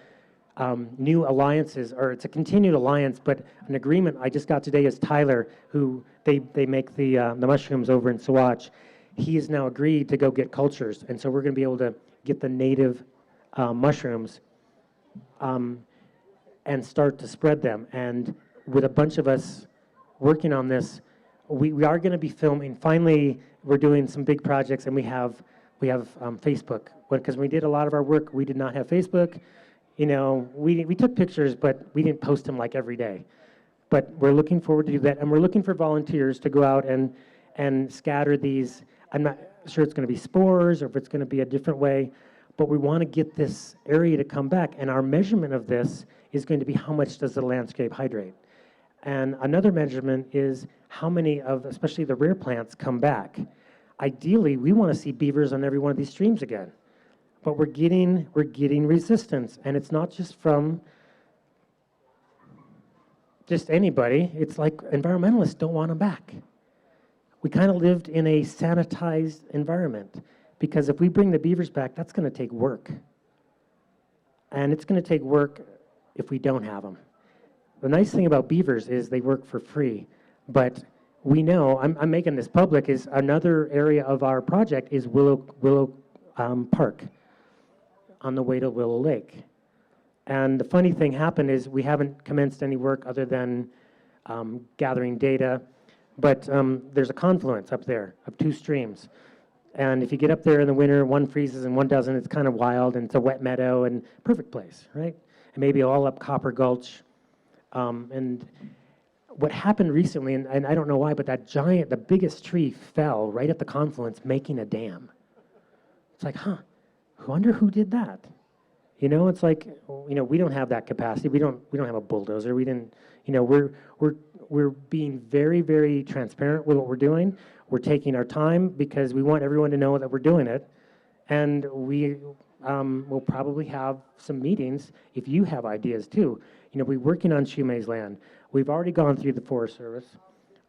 new alliances, or it's a continued alliance, but an agreement I just got today is Tyler, who they make the mushrooms over in Saguache. He has now agreed to go get cultures, and so we're going to be able to get the native mushrooms and start to spread them. And with a bunch of us working on this, we are going to be filming. Finally, we're doing some big projects, and we have Facebook. Because when we did a lot of our work, we did not have Facebook. You know, we took pictures, but we didn't post them like every day. But we're looking forward to do that, and we're looking for volunteers to go out and scatter these. I'm not sure it's going to be spores or if it's going to be a different way, but we want to get this area to come back, and our measurement of this is going to be how much does the landscape hydrate. And another measurement is how many of, especially the rare plants, come back. Ideally, we want to see beavers on every one of these streams again. but we're getting resistance, and it's not just from just anybody. It's like environmentalists don't want them back. We kind of lived in a sanitized environment, because if we bring the beavers back, that's going to take work. And it's going to take work if we don't have them. The nice thing about beavers is they work for free, but we know, I'm making this public, is another area of our project is Willow Park on the way to Willow Lake. And the funny thing happened is we haven't commenced any work other than gathering data, but there's a confluence up there of two streams. And if you get up there in the winter, one freezes and one doesn't. It's kind of wild, and it's a wet meadow and perfect place, right? And maybe all up Copper Gulch. And what happened recently, and I don't know why, but that giant, the biggest tree fell right at the confluence, making a dam. It's like, I wonder who did that. You know, it's like, you know, we don't have that capacity. We don't have a bulldozer. We didn't, you know, we're being very, very transparent with what we're doing. We're taking our time because we want everyone to know that we're doing it. And we will probably have some meetings if you have ideas too. You know, we're working on Shumei's land. We've already gone through the Forest Service.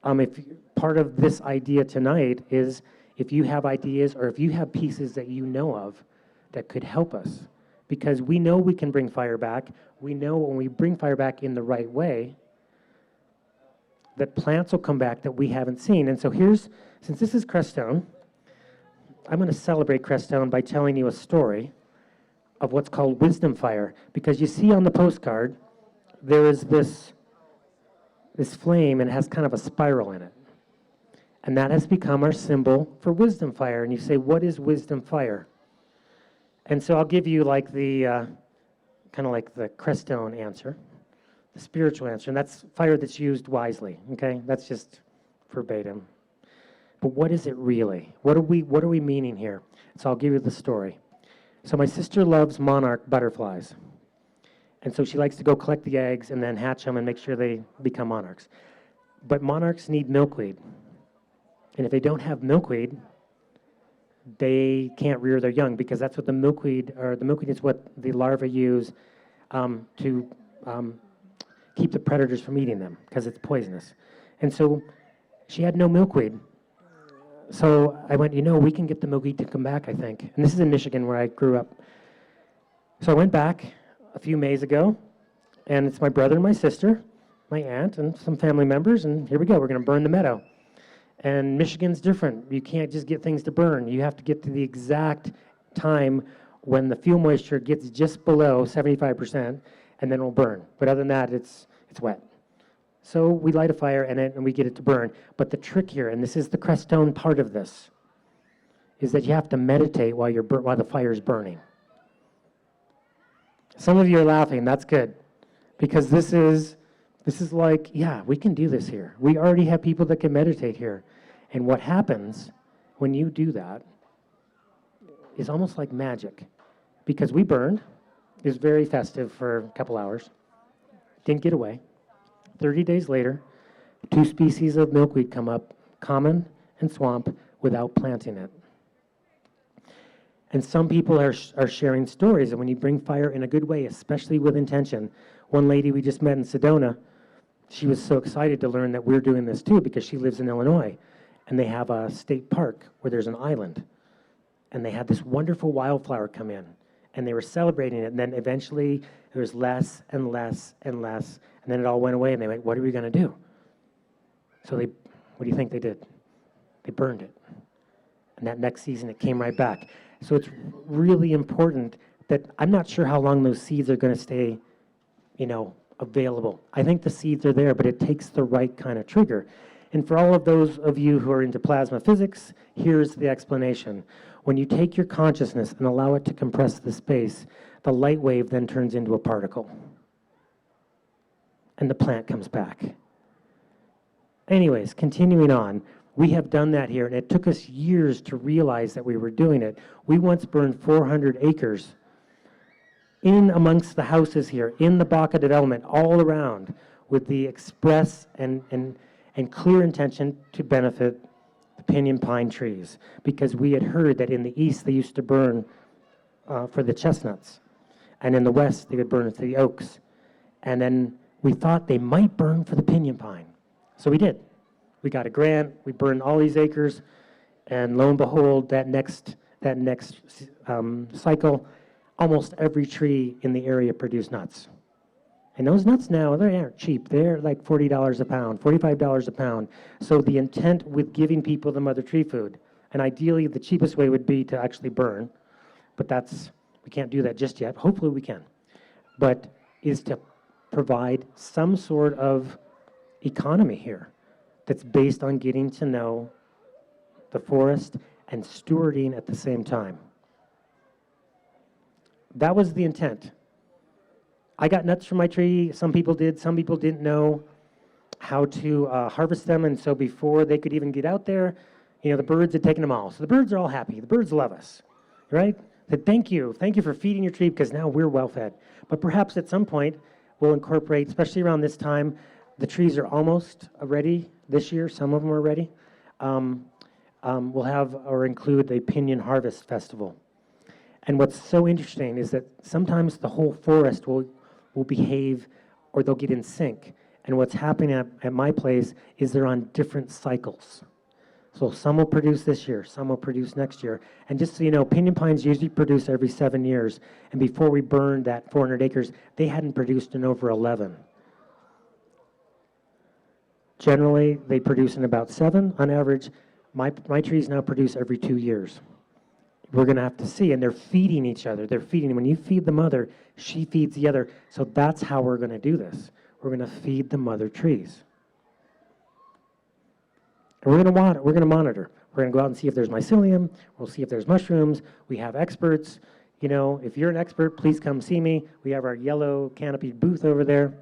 If part of this idea tonight is if you have ideas or if you have pieces that you know of that could help us, because we know we can bring fire back. We know when we bring fire back in the right way, that plants will come back that we haven't seen. And so here's, since this is Crestone, I'm going to celebrate Crestone by telling you a story of what's called wisdom fire. Because you see on the postcard, there is this flame, and it has kind of a spiral in it. And that has become our symbol for wisdom fire. And you say, what is wisdom fire? And so I'll give you like the, kind of like the Crestone answer, the spiritual answer, and that's fire that's used wisely, okay? That's just verbatim. But what is it really? What are we meaning here? So I'll give you the story. So my sister loves monarch butterflies. And so she likes to go collect the eggs and then hatch them and make sure they become monarchs. But monarchs need milkweed. And if they don't have milkweed, they can't rear their young, because that's what the milkweed is what the larvae use to keep the predators from eating them, because it's poisonous. And so she had no milkweed. So I went, you know, we can get the milkweed to come back, I think. And this is in Michigan, where I grew up. So I went back a few Mays ago, and it's my brother and my sister, my aunt, and some family members, and here we go. We're going to burn the meadow. And Michigan's different. You can't just get things to burn. You have to get to the exact time when the fuel moisture gets just below 75%, and then it'll burn. But other than that, it's wet. So we light a fire in it, and we get it to burn. But the trick here, and this is the Crestone part of this, is that you have to meditate while the fire's burning. Some of you are laughing. That's good, because this is like, yeah, we can do this here. We already have people that can meditate here. And what happens when you do that is almost like magic, because we burned. It was very festive for a couple hours. Didn't get away. 30 days later, 2 species of milkweed come up, common and swamp, without planting it. And some people are sharing stories, and when you bring fire in a good way, especially with intention. One lady we just met in Sedona, she was so excited to learn that we're doing this too, because she lives in Illinois, and they have a state park where there's an island, and they had this wonderful wildflower come in, and they were celebrating it, and then eventually there was less and less and less, and then it all went away, and they went, what are we going to do? So what do you think they did? They burned it, and that next season it came right back. So it's really important that I'm not sure how long those seeds are going to stay, available. I think the seeds are there, but it takes the right kind of trigger. And for all of those of you who are into plasma physics, here's the explanation. When you take your consciousness and allow it to compress the space, the light wave then turns into a particle. And the plant comes back. Anyways, continuing on, we have done that here, and it took us years to realize that we were doing it. We once burned 400 acres in amongst the houses here, in the Baca development, all around, with the express and clear intention to benefit the pinyon pine trees, because we had heard that in the east they used to burn for the chestnuts. And in the west, they would burn for the oaks. And then we thought they might burn for the pinyon pine. So we did. We got a grant, we burned all these acres, and lo and behold, that next cycle, almost every tree in the area produced nuts. And those nuts now, they aren't cheap. They're like $40 a pound, $45 a pound. So the intent with giving people the mother tree food, and ideally the cheapest way would be to actually burn, but we can't do that just yet. Hopefully we can. But is to provide some sort of economy here that's based on getting to know the forest and stewarding at the same time. That was the intent. I got nuts from my tree. Some people did. Some people didn't know how to harvest them, and so before they could even get out there, the birds had taken them all. So the birds are all happy. The birds love us, right? Said, thank you for feeding your tree, because now we're well fed. But perhaps at some point we'll incorporate, especially around this time, the trees are almost ready this year. Some of them are ready. We'll have or include a pinyon harvest festival. And what's so interesting is that sometimes the whole forest will behave, or they'll get in sync. And what's happening at my place is they're on different cycles. So some will produce this year, some will produce next year. And just so you know, pinyon pines usually produce every 7 years. And before we burned that 400 acres, they hadn't produced in over 11. Generally, they produce in about 7 on average. My trees now produce every 2 years. We're going to have to see, and they're feeding each other. They're feeding. When you feed the mother, she feeds the other. So that's how we're going to do this. We're going to feed the mother trees. And we're going to monitor. We're going to go out and see if there's mycelium. We'll see if there's mushrooms. We have experts. If you're an expert, please come see me. We have our yellow canopied booth over there.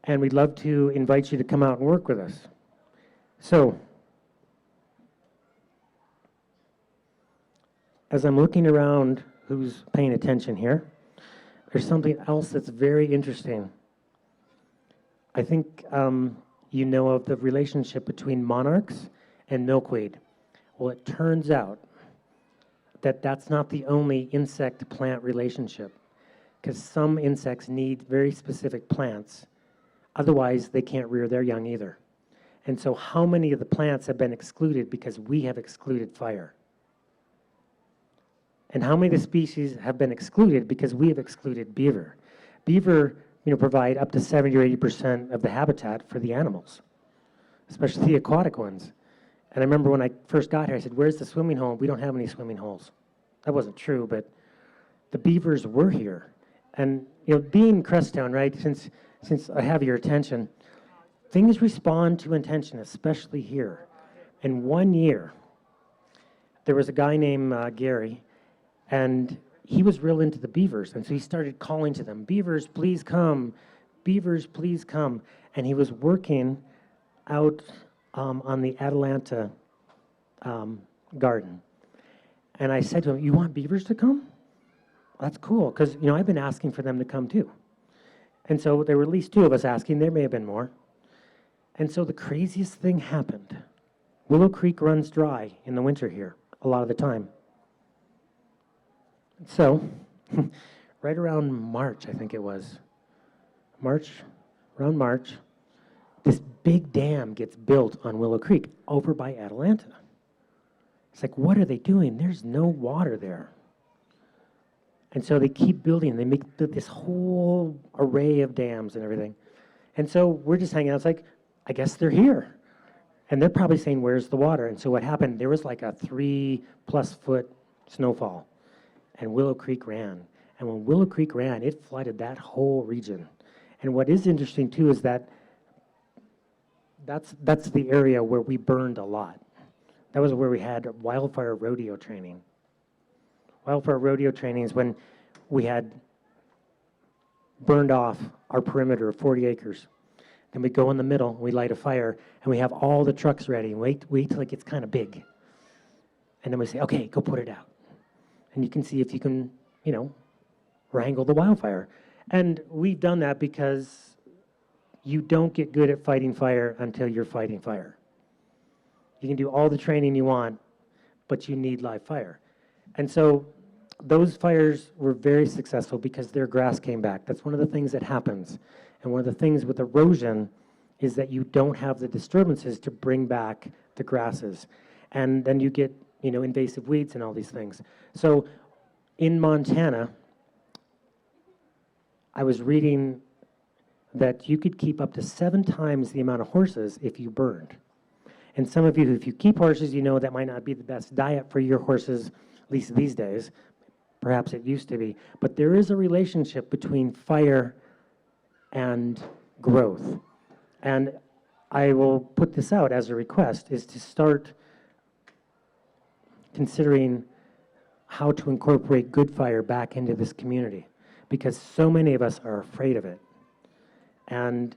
And we'd love to invite you to come out and work with us. So, as I'm looking around, who's paying attention here, there's something else that's very interesting. I think you know of the relationship between monarchs and milkweed. Well, it turns out that that's not the only insect-plant relationship, because some insects need very specific plants. Otherwise, they can't rear their young either. And so how many of the plants have been excluded because we have excluded fire? And how many of the species have been excluded because we have excluded beaver? Beaver, provide up to 70 or 80% of the habitat for the animals, especially the aquatic ones. And I remember when I first got here, I said, where's the swimming hole? We don't have any swimming holes. That wasn't true, but the beavers were here. And, being Cresttown, right, since I have your attention, things respond to intention, especially here. In 1 year, there was a guy named Gary, and he was real into the beavers, and so he started calling to them, beavers, please come. Beavers, please come. And he was working out on the Atalanta garden. And I said to him, you want beavers to come? That's cool, because I've been asking for them to come too. And so there were at least 2 of us asking. There may have been more. And so the craziest thing happened. Willow Creek runs dry in the winter here a lot of the time. So, right around March, I think it was, around March, this big dam gets built on Willow Creek over by Atalanta. It's like, what are they doing? There's no water there. And so they keep building. They make this whole array of dams and everything. And so we're just hanging out. It's like, I guess they're here. And they're probably saying, where's the water? And so what happened, there was like a 3+ foot snowfall. And Willow Creek ran. And when Willow Creek ran, it flooded that whole region. And what is interesting, too, is that that's the area where we burned a lot. That was where we had wildfire rodeo training. Wildfire rodeo training is when we had burned off our perimeter of 40 acres. Then we go in the middle, we light a fire, and we have all the trucks ready. Wait till it gets kind of big. And then we say, okay, go put it out. And you can see if you can, wrangle the wildfire. And we've done that because you don't get good at fighting fire until you're fighting fire. You can do all the training you want, but you need live fire. And so those fires were very successful because their grass came back. That's one of the things that happens. And one of the things with erosion is that you don't have the disturbances to bring back the grasses. And then you get, invasive weeds and all these things. So in Montana, I was reading that you could keep up to 7 times the amount of horses if you burned. And some of you, if you keep horses, you know that might not be the best diet for your horses, at least these days. Perhaps it used to be. But there is a relationship between fire and growth. And I will put this out as a request, is to start considering how to incorporate good fire back into this community, because so many of us are afraid of it. And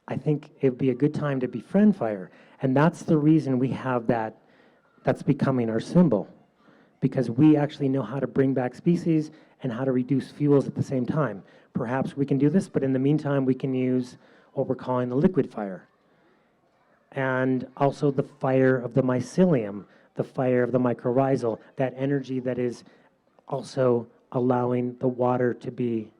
I think it would be a good time to befriend fire. And that's the reason we have that's becoming our symbol, because we actually know how to bring back species and how to reduce fuels at the same time. Perhaps we can do this, but in the meantime, we can use what we're calling the liquid fire. And also the fire of the mycelium, the fire of the mycorrhizal, that energy that is also allowing the water to be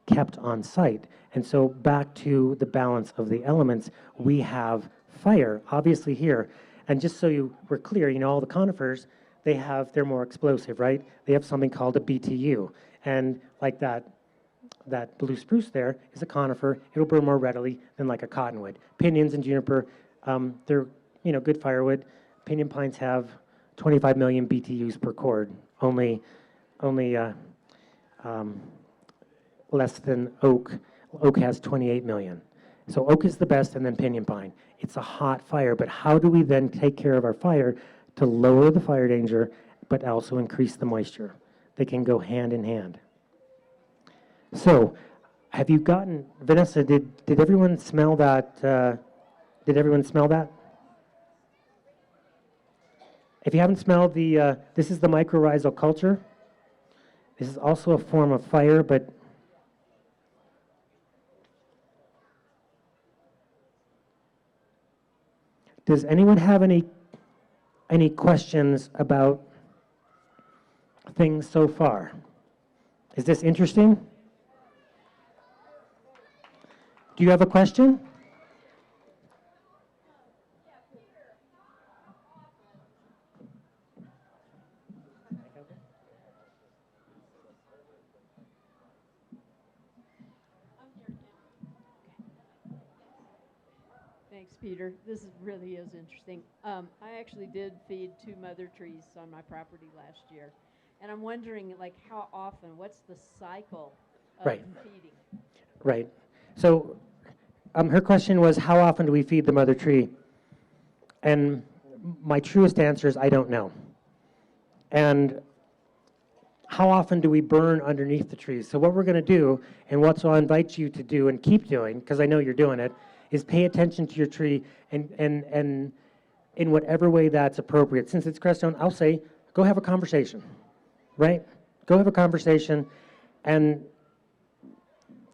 kept on site. And so back to the balance of the elements, we have fire, obviously here. And just so we're clear, all the conifers, they're more explosive, right? They have something called a BTU. And like that blue spruce there is a conifer. It'll burn more readily than like a cottonwood. Pinions and juniper, they're good firewood. Pinyon pines have 25 million BTUs per cord, only less than oak. Oak has 28 million. So oak is the best, and then pinyon pine. It's a hot fire, but how do we then take care of our fire to lower the fire danger, but also increase the moisture? They can go hand in hand. So, have you gotten, Vanessa, did everyone smell that? Did everyone smell that? If you haven't smelled this is the mycorrhizal culture. This is also a form of fire, but does anyone have any questions about things so far? Is this interesting? Do you have a question? Thanks, Peter. This really is interesting. I actually did feed 2 mother trees on my property last year. And I'm wondering, how often, what's the cycle of feeding? Right. So her question was, how often do we feed the mother tree? And my truest answer is, I don't know. And how often do we burn underneath the trees? So what we're going to do, and what I'll invite you to do and keep doing, because I know you're doing it, is pay attention to your tree and in whatever way that's appropriate. Since it's Crestone, I'll say, go have a conversation, right? Go have a conversation. And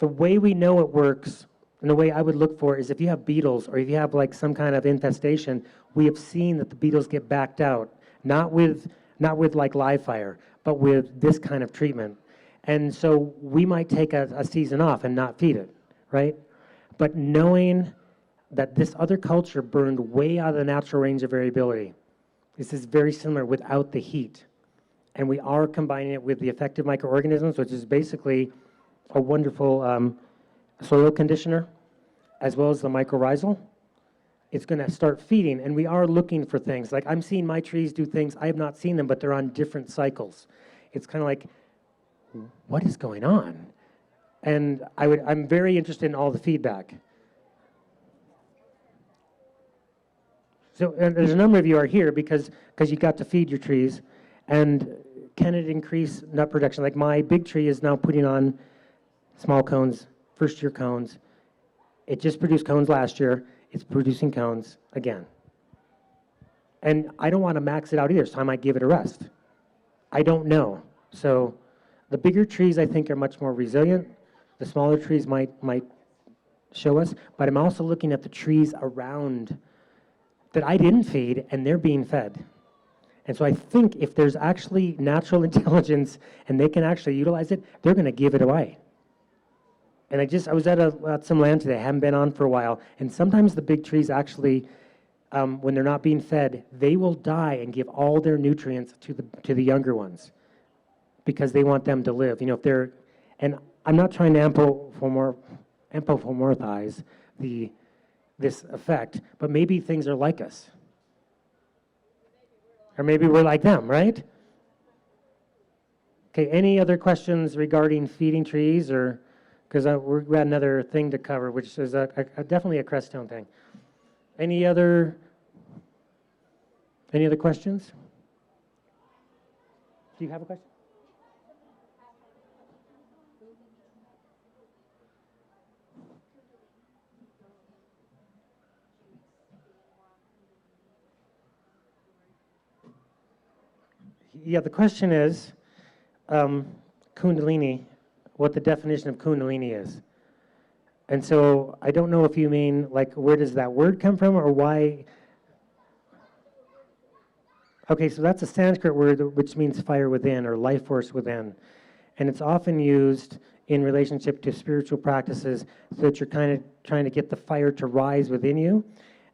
the way we know it works, and the way I would look for, is if you have beetles or if you have some kind of infestation, we have seen that the beetles get backed out, not with live fire, but with this kind of treatment. And so we might take a season off and not feed it, right? But knowing that this other culture burned way out of the natural range of variability, this is very similar without the heat. And we are combining it with the effective microorganisms, which is basically a wonderful soil conditioner, as well as the mycorrhizal. It's going to start feeding, and we are looking for things. Like I'm seeing my trees do things, I have not seen them, but they're on different cycles. It's kind of like, what is going on? And I'm very interested in all the feedback. So and there's a number of you are here because you got to feed your trees. And can it increase nut production? Like my big tree is now putting on small cones, first-year cones. It just produced cones last year. It's producing cones again. And I don't want to max it out either, so I might give it a rest. I don't know. So the bigger trees, I think, are much more resilient. The smaller trees might show us, but I'm also looking at the trees around that I didn't feed, and they're being fed. And so I think if there's actually natural intelligence and they can actually utilize it, they're going to give it away. And I was at some land today I haven't been on for a while, and sometimes the big trees actually, when they're not being fed, they will die and give all their nutrients to the younger ones because they want them to live. You know, if they're, and I'm not trying to anthropomorphize this effect, but maybe things are like us. Or maybe we're like them, right? Okay, any other questions regarding feeding trees, or because we've got another thing to cover, which is definitely a Crestone thing. Any other questions? Do you have a question? Yeah, the question is, Kundalini, what the definition of Kundalini is. And so I don't know if you mean, like, where does that word come from, or why? Okay, so that's a Sanskrit word which means fire within or life force within. And it's often used in relationship to spiritual practices so that you're kind of trying to get the fire to rise within you.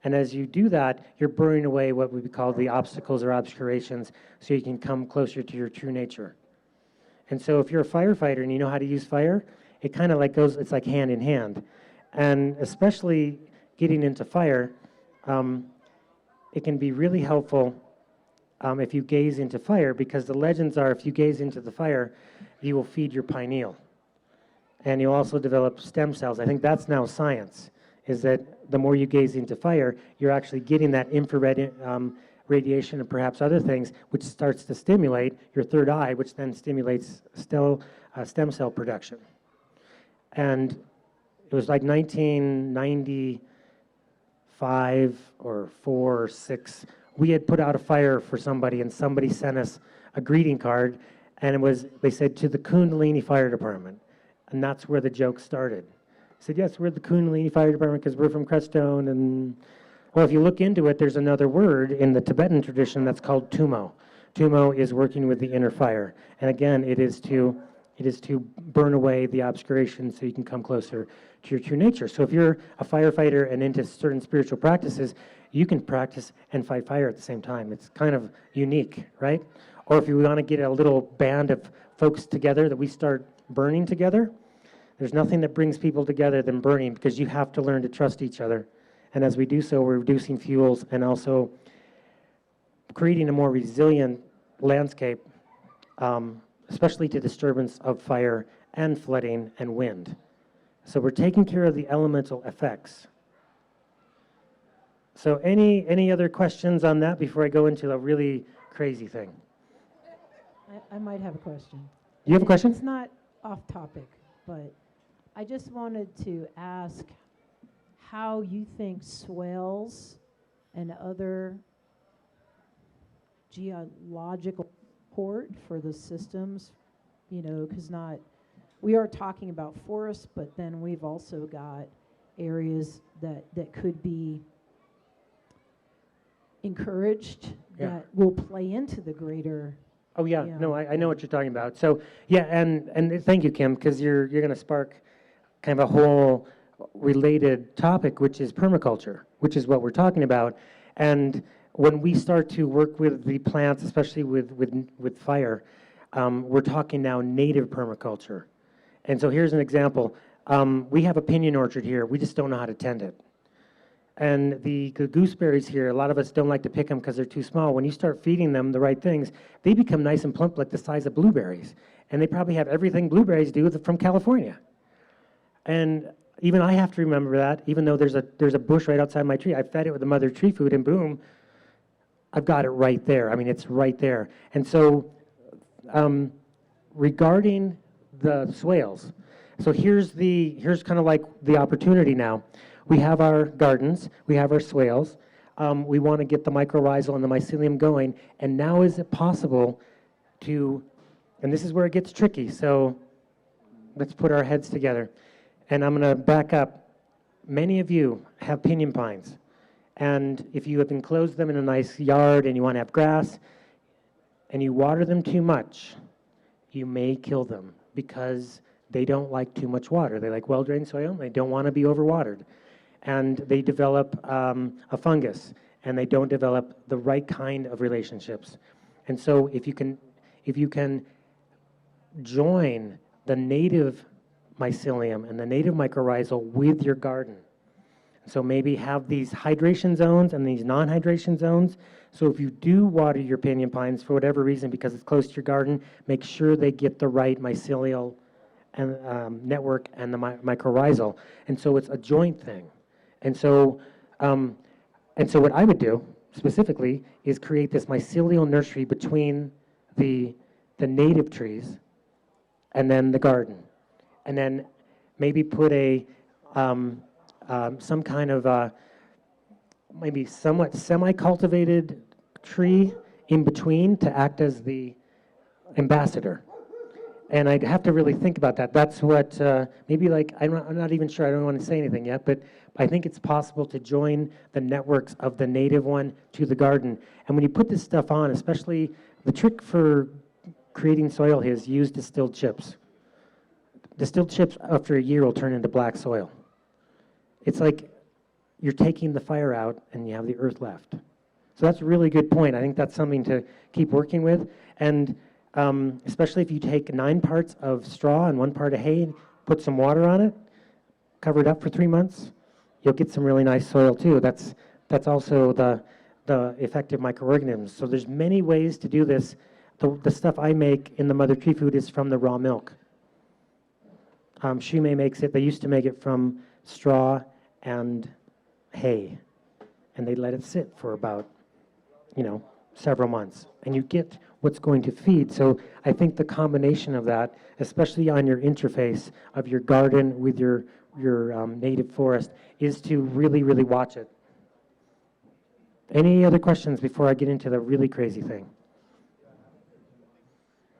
And as you do that, you're burning away what we call the obstacles or obscurations so you can come closer to your true nature. And so if you're a firefighter and you know how to use fire, it kind of like goes, it's like hand in hand. And especially getting into fire, it can be really helpful if you gaze into fire, because the legends are if you gaze into the fire, you will feed your pineal. And you'll also develop stem cells. I think that's now science, is that the more you gaze into fire, you're actually getting that infrared radiation and perhaps other things, which starts to stimulate your third eye, which then stimulates stem cell production. And it was like 1995 or 4 or 6. We had put out a fire for somebody, and somebody sent us a greeting card, and they said, to the Kundalini Fire Department. And that's where the joke started. I said, yes, we're the Kundalini Fire Department because we're from Crestone. And well, if you look into it, there's another word in the Tibetan tradition that's called tumo. Tumo is working with the inner fire. And again, it is to burn away the obscuration so you can come closer to your true nature. So if you're a firefighter and into certain spiritual practices, you can practice and fight fire at the same time. It's kind of unique, right? Or if you want to get a little band of folks together that we start burning together, there's nothing that brings people together than burning, because you have to learn to trust each other. And as we do so, we're reducing fuels and also creating a more resilient landscape, especially to disturbance of fire and flooding and wind. So we're taking care of the elemental effects. So any other questions on that before I go into a really crazy thing? I might have a question. You have a question? It's not off topic, but I just wanted to ask how you think swales and other geological support for the systems, because we are talking about forests, but then we've also got areas that could be encouraged that will play into the greater. Oh yeah, no, I know what you're talking about. So yeah, and thank you, Kim, because you're going to spark kind of a whole related topic, which is permaculture, which is what we're talking about. And when we start to work with the plants, especially with fire, we're talking now native permaculture. And so here's an example. We have a pinyon orchard here. We just don't know how to tend it. And the gooseberries here, a lot of us don't like to pick them because they're too small. When you start feeding them the right things, they become nice and plump, like the size of blueberries. And they probably have everything blueberries do from California. And even I have to remember that, even though there's a bush right outside my tree. I fed it with the mother tree food, and boom, I've got it right there. I mean, it's right there. And so regarding the swales, so here's kind of like the opportunity now. We have our gardens, we have our swales, we want to get the mycorrhizal and the mycelium going, and now is it possible to, and this is where it gets tricky, so let's put our heads together. And I'm going to back up. Many of you have pinyon pines, and if you have enclosed them in a nice yard and you want to have grass, and you water them too much, you may kill them because they don't like too much water. They like well-drained soil. They don't want to be overwatered. And they develop a fungus, and they don't develop the right kind of relationships. And so if you can join the native mycelium and the native mycorrhizal with your garden, so maybe have these hydration zones and these non-hydration zones. So if you do water your pinyon pines for whatever reason, because it's close to your garden, make sure they get the right mycelial and network and the mycorrhizal. And so it's a joint thing. And so what I would do specifically is create this mycelial nursery between the native trees and then the garden, and then maybe put a some kind of maybe somewhat semi-cultivated tree in between to act as the ambassador. And I'd have to really think about that. That's what, maybe like, I'm not even sure, I don't want to say anything yet, but I think it's possible to join the networks of the native one to the garden. And when you put this stuff on, especially the trick for creating soil is use distilled chips. Distilled chips after a year will turn into black soil. It's like you're taking the fire out and you have the earth left. So that's a really good point. I think that's something to keep working with. And especially if you take 9 parts of straw and 1 part of hay, put some water on it, cover it up for 3 months, you'll get some really nice soil too. That's also the effective microorganisms. So there's many ways to do this. The stuff I make in the mother tree food is from the raw milk. Shumei makes it. They used to make it from straw and hay, and they let it sit for about, several months, and you get what's going to feed. So I think the combination of that, especially on your interface of your garden with your native forest, is to really, really watch it. Any other questions before I get into the really crazy thing?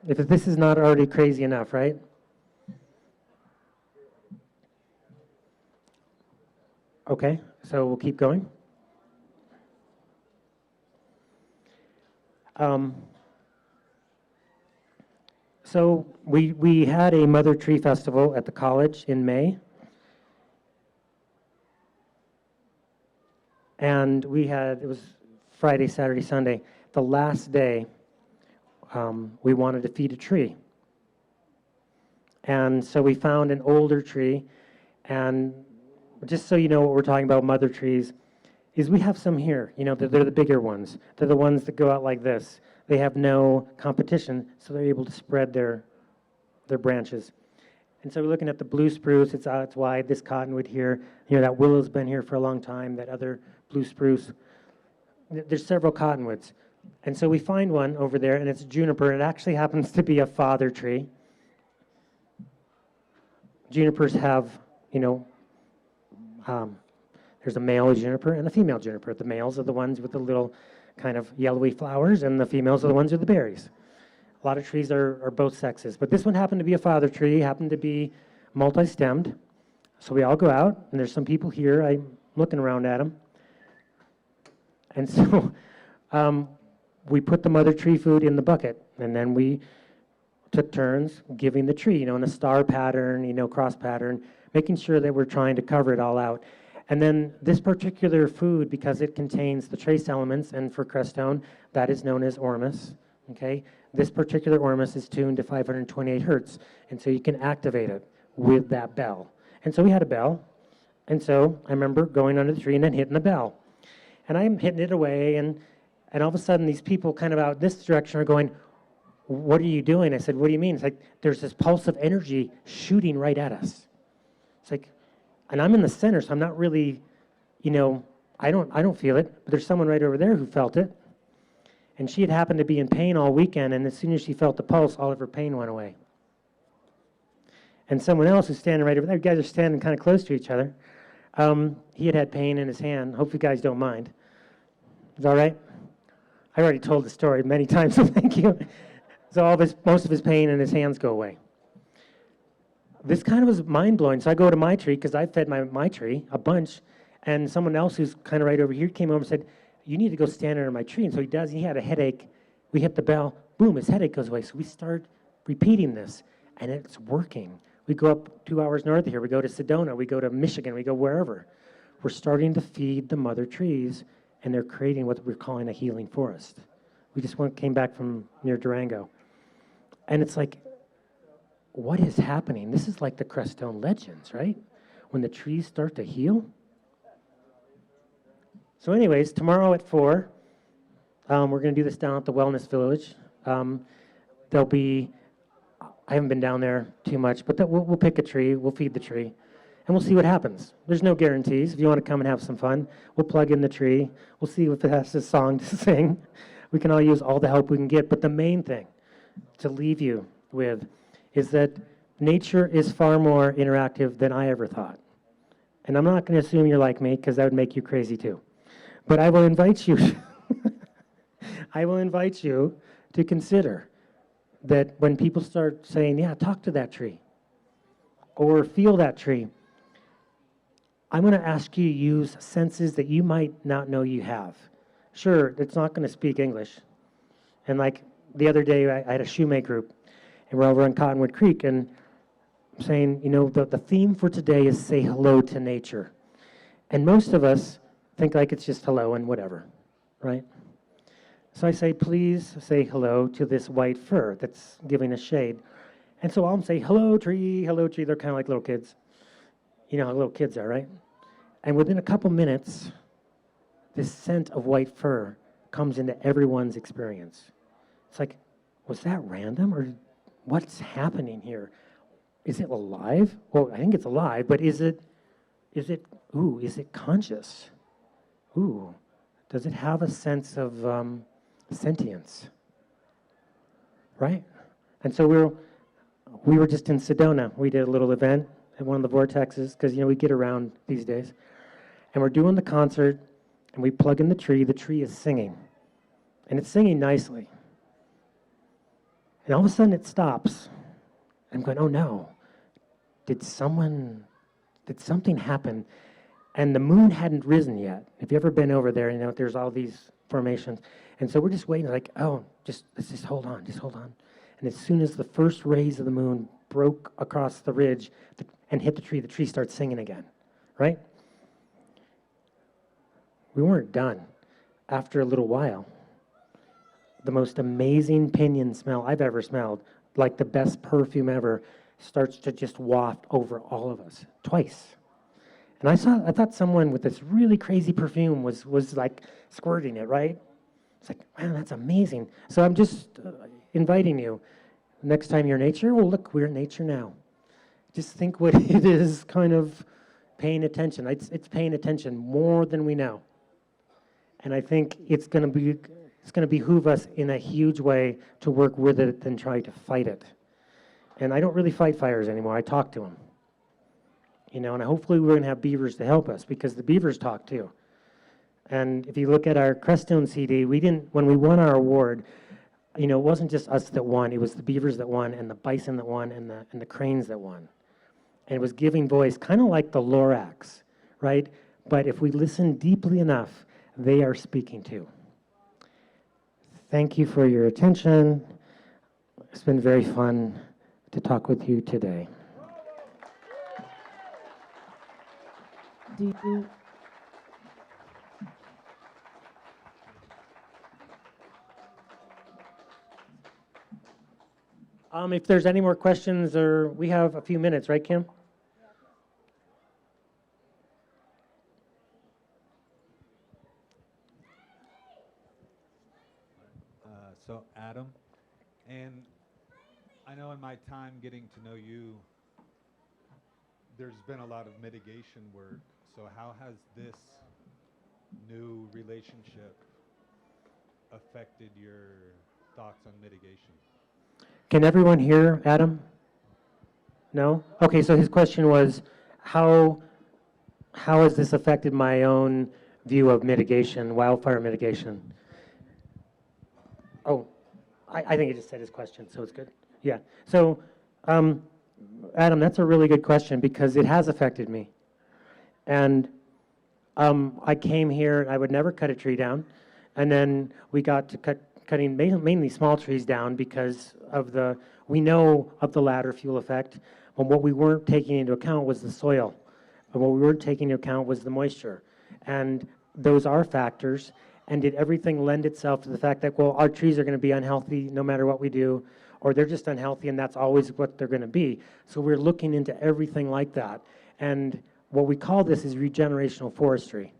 If this is not already crazy enough, right? Okay, so we'll keep going. So we had a Mother Tree Festival at the college in May. And it was Friday, Saturday, Sunday. The last day, we wanted to feed a tree. And so we found an older tree, and just so you know what we're talking about, mother trees, is we have some here. They're the bigger ones. They're the ones that go out like this. They have no competition, so they're able to spread their branches. And so we're looking at the blue spruce. It's wide. This cottonwood here. That willow's been here for a long time. That other blue spruce. There's several cottonwoods. And so we find one over there, and it's a juniper. It actually happens to be a father tree. Junipers have, there's a male juniper and a female juniper. The males are the ones with the little kind of yellowy flowers, and the females are the ones with the berries. A lot of trees are both sexes. But this one happened to be a father tree, happened to be multi-stemmed. So we all go out, and there's some people here. I'm looking around at them. And so we put the mother tree food in the bucket, and then we took turns giving the tree, in a star pattern, cross pattern, making sure that we're trying to cover it all out. And then this particular food, because it contains the trace elements, and for Crestone, that is known as ormus, okay? This particular ormus is tuned to 528 hertz, and so you can activate it with that bell. And so we had a bell, and so I remember going under the tree and then hitting the bell. And I'm hitting it away, and all of a sudden these people kind of out this direction are going, "What are you doing?" I said, "What do you mean?" It's like there's this pulse of energy shooting right at us. It's like, and I'm in the center, so I'm not really, I don't feel it, but there's someone right over there who felt it. And she had happened to be in pain all weekend, and as soon as she felt the pulse, all of her pain went away. And someone else who's standing right over there, you guys are standing kind of close to each other, he had pain in his hand. Hope you guys don't mind. Is that all right? I already told the story many times, so thank you. So most of his pain in his hands go away. This kind of was mind-blowing. So I go to my tree, because I fed my tree a bunch, and someone else who's kind of right over here came over and said, "You need to go stand under my tree." And so he does. He had a headache. We hit the bell. boom, his headache goes away. So we start repeating this, and it's working. We go up 2 hours north of here. We go to Sedona. We go to Michigan. We go wherever. We're starting to feed the mother trees, and they're creating what we're calling a healing forest. We just came back from near Durango. And it's like, what is happening? This is like the Crestone legends, right? When the trees start to heal. So anyways, tomorrow at 4, we're going to do this down at the Wellness Village. There'll be, I haven't been down there too much, but we'll pick a tree, we'll feed the tree, and we'll see what happens. There's no guarantees. If you want to come and have some fun, we'll plug in the tree. We'll see if it has a song to sing. We can all use all the help we can get. But the main thing to leave you with is that nature is far more interactive than I ever thought. And I'm not going to assume you're like me, because that would make you crazy too. But I will invite you, I will invite you to consider that when people start saying, yeah, talk to that tree, or feel that tree, I'm going to ask you to use senses that you might not know you have. Sure, it's not going to speak English. And like the other day, I had a shoemake group, and we're over on Cottonwood Creek, and I'm saying, you know, the theme for today is say hello to nature. And most of us think like it's just hello and whatever, right? So I say, please say hello to this white fir that's giving us shade. And so I'll say, hello, tree, hello, tree. They're kind of like little kids. You know how little kids are, right? And within a couple minutes, this scent of white fir comes into everyone's experience. It's like, was that random, or what's happening here? Is it alive? Well, I think it's alive, but is it conscious? Ooh, does it have a sense of sentience? Right? And so we were just in Sedona. We did a little event at one of the vortexes, because, you know, we get around these days. And we're doing the concert, and we plug in the tree. The tree is singing, and it's singing nicely. And all of a sudden it stops. I'm going, oh no, did something happen? And the moon hadn't risen yet. If you've ever been over there, you know, there's all these formations. And so we're just waiting, like, oh, let's just hold on. And as soon as the first rays of the moon broke across the ridge and hit the tree starts singing again, right? We weren't done. After a little while, the most amazing pinyon smell I've ever smelled, like the best perfume ever, starts to just waft over all of us, twice. And I thought someone with this really crazy perfume was like squirting it, right? It's like, wow, that's amazing. So I'm just inviting you, next time you're in nature, well, look, we're in nature now. Just think what it is, kind of paying attention. It's paying attention more than we know. And I think it's going to behoove us in a huge way to work with it than try to fight it. And I don't really fight fires anymore. I talk to them. You know, and hopefully we're going to have beavers to help us, because the beavers talk too. And if you look at our Crestone CD, when we won our award, you know, it wasn't just us that won. It was the beavers that won, and the bison that won, and the cranes that won. And it was giving voice, kind of like the Lorax, right? But if we listen deeply enough, they are speaking too. Thank you for your attention. It's been very fun to talk with you today. Do you, If there's any more questions, or we have a few minutes, right, Kim? So Adam, and I know in my time getting to know you, there's been a lot of mitigation work. So how has this new relationship affected your thoughts on mitigation? Can everyone hear Adam? No? Okay, so his question was, how has this affected my own view of mitigation, wildfire mitigation? Oh, I think he just said his question, so it's good. Yeah. So, Adam, that's a really good question, because it has affected me. And I came here, I would never cut a tree down, and then we got to cut cutting mainly small trees down because of we know of the ladder fuel effect, but what we weren't taking into account was the soil. And what we weren't taking into account was the moisture. And those are factors. And did everything lend itself to the fact that, well, our trees are going to be unhealthy no matter what we do, or they're just unhealthy and that's always what they're going to be. So we're looking into everything like that. And what we call this is regenerational forestry.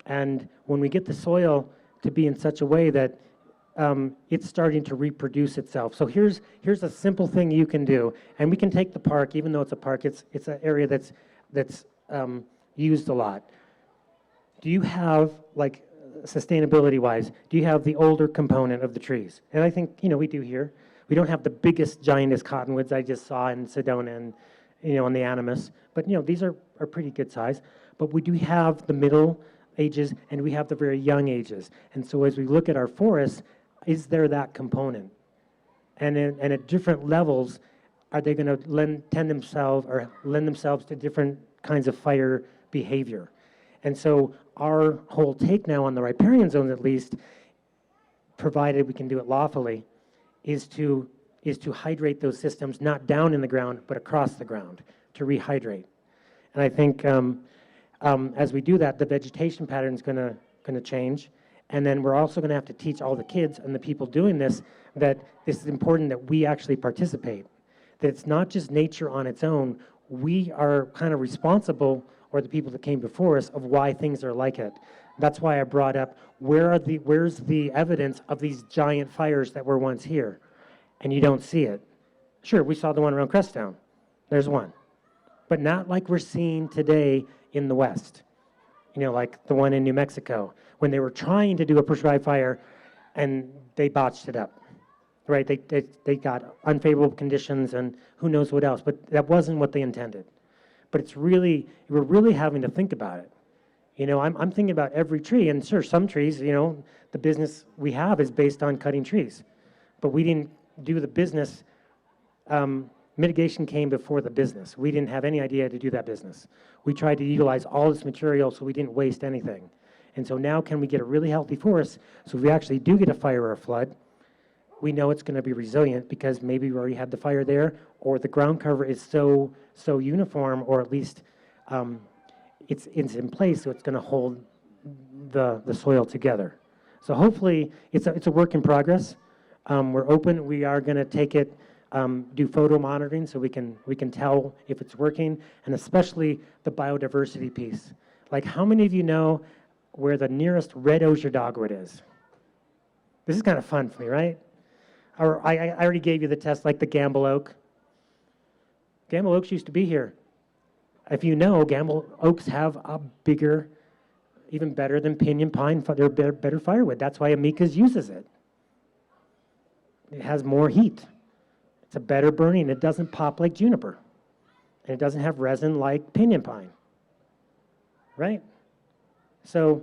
And when we get the soil to be in such a way that it's starting to reproduce itself. So here's a simple thing you can do. And we can take the park, even though it's a park, it's an area that's used a lot. Do you have, like, sustainability-wise, do you have the older component of the trees? And I think, we do here. We don't have the biggest, giantest cottonwoods I just saw in Sedona and, on the Animus. But, these are pretty good size. But we do have the middle ages and we have the very young ages. And so as we look at our forests, is there that component? And at different levels, are they going to lend themselves to different kinds of fire behavior? And so our whole take now on the riparian zones, at least, provided we can do it lawfully, is to hydrate those systems not down in the ground but across the ground to rehydrate. And I think as we do that, the vegetation pattern is going to change, and then we're also going to have to teach all the kids and the people doing this that this is important that we actually participate. That it's not just nature on its own. We are kind of responsible, or the people that came before us, of why things are like it. That's why I brought up where's the evidence of these giant fires that were once here, and you don't see it. Sure, we saw the one around Cresttown. There's one, but not like we're seeing today in the West. Like the one in New Mexico when they were trying to do a prescribed fire, and they botched it up. Right? They got unfavorable conditions and who knows what else, but that wasn't what they intended. But we're really having to think about it. I'm thinking about every tree, and sure, some trees, the business we have is based on cutting trees, but we didn't do the business. Mitigation came before the business. We didn't have any idea to do that business. We tried to utilize all this material so we didn't waste anything. And so now can we get a really healthy forest so if we actually do get a fire or a flood, we know it's going to be resilient because maybe we already had the fire there, or the ground cover is so uniform, or at least it's in place, so it's going to hold the soil together. So hopefully it's a work in progress. We're open. We are going to take it, do photo monitoring so we can tell if it's working, and especially the biodiversity piece. Like, how many of you know where the nearest red osier dogwood is? This is kind of fun for me, right? Or I already gave you the test, like the Gamble Oak. Gamble Oaks used to be here. If you know, Gamble Oaks have a bigger, even better than pinyon pine, they're better firewood. That's why Amicus uses it. It has more heat. It's a better burning. It doesn't pop like juniper. And it doesn't have resin like pinyon pine. Right? So,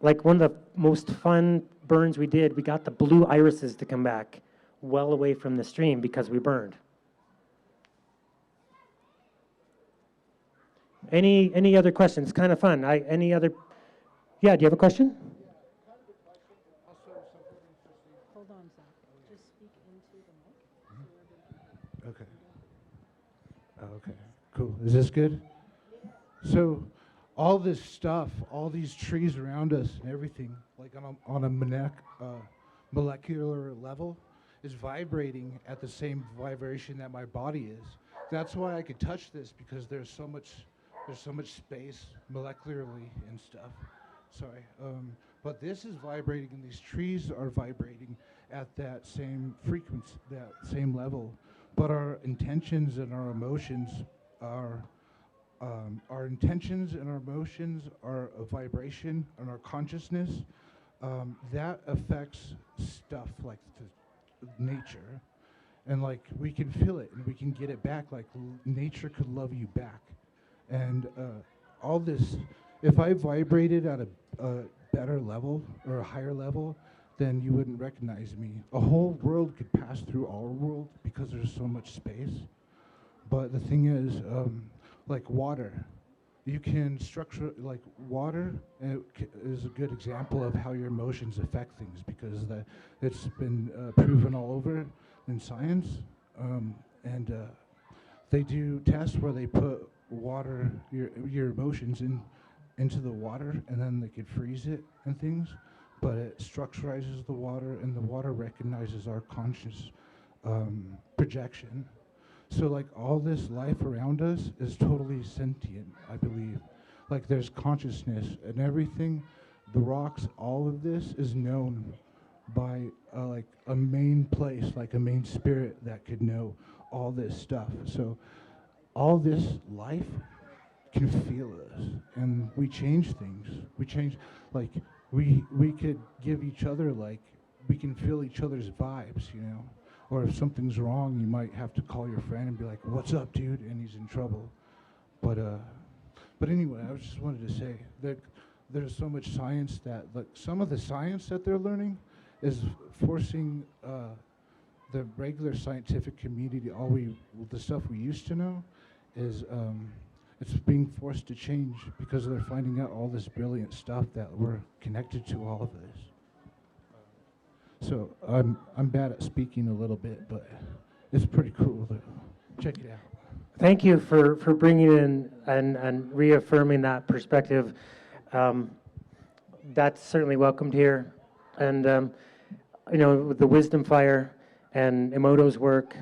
like one of the most fun burns we did, we got the blue irises to come back well away from the stream because we burned. Any other questions? Kind of fun. Yeah, do you have a question? Hold on, Zach. Just speak into the mic. Okay. Okay, cool. Is this good? So, all this stuff, all these trees around us and everything, like on a molecular level, is vibrating at the same vibration that my body is. That's why I could touch this, because there's so much space molecularly and stuff. Sorry. But this is vibrating, and these trees are vibrating at that same frequency, that same level. But our intentions and our emotions are our intentions and our emotions are a vibration, and our consciousness that affects stuff like nature, and like we can feel it and we can get it back. Like nature could love you back, and all this. If I vibrated at a better level or a higher level, then you wouldn't recognize me. A whole world could pass through our world because there's so much space. But the thing is, like water, you can structure, like water is a good example of how your emotions affect things, because it's been proven all over in science. And they do tests where they put water, your emotions into the water, and then they could freeze it and things. But it structurizes the water, and the water recognizes our conscious projection. So like all this life around us is totally sentient, I believe. Like there's consciousness and everything, the rocks, all of this is known by like a main place, like a main spirit that could know all this stuff. So all this life can feel us, and we change things. We change, like we could give each other, like we can feel each other's vibes, you know. Or if something's wrong, you might have to call your friend and be like, "What's up, dude?" And he's in trouble. But anyway, I just wanted to say that there's so much science that, like, some of the science that they're learning is forcing the regular scientific community. The stuff we used to know is it's being forced to change because they're finding out all this brilliant stuff that we're connected to all of this. So I'm bad at speaking a little bit, but it's pretty cool. Check it out. Thank you for bringing in and reaffirming that perspective. That's certainly welcomed here. And, you know, with the Wisdom Fire and Emoto's work,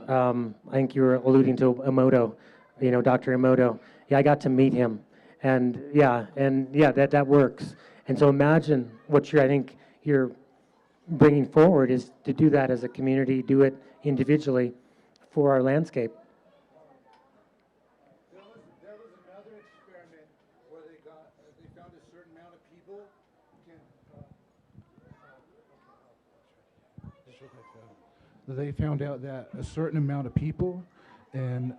I think you were alluding to Emoto, you know, Dr. Emoto. Yeah, I got to meet him. And yeah, that works. And so imagine what I think you're bringing forward is to do that as a community, do it individually for our landscape. There was another experiment where they found a certain amount of people they found out that a certain amount of people in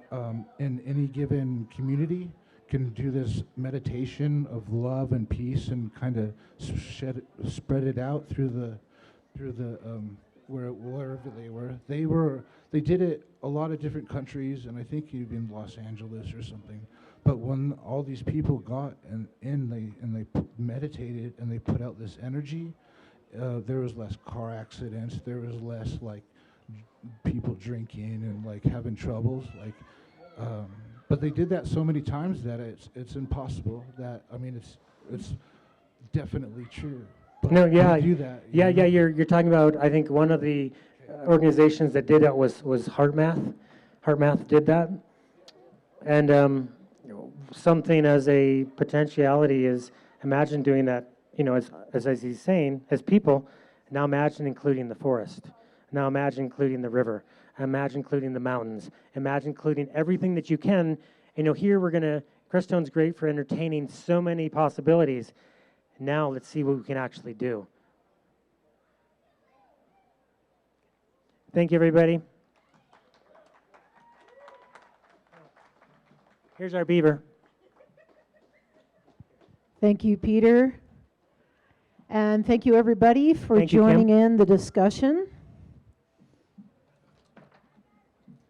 any given community can do this meditation of love and peace and kind of spread it out through the wherever they were. They did it a lot of different countries, and I think even Los Angeles or something. But when all these people got they meditated and they put out this energy, there was less car accidents. There was less like people drinking and like having troubles. Like, but they did that so many times that it's impossible. That I mean, it's definitely true. But No, yeah, we do that. yeah. You're talking about. I think one of the organizations that did that was HeartMath. HeartMath did that, and something as a potentiality is imagine doing that. You know, as he's saying, as people. Now imagine including the forest. Now imagine including the river. Imagine including the mountains. Imagine including everything that you can. You know, here Creststone's great for entertaining so many possibilities. Now let's see what we can actually do. Thank you, everybody. Here's our beaver. Thank you, Peter. And thank you, everybody, for Thank you, Kim. joining in the discussion.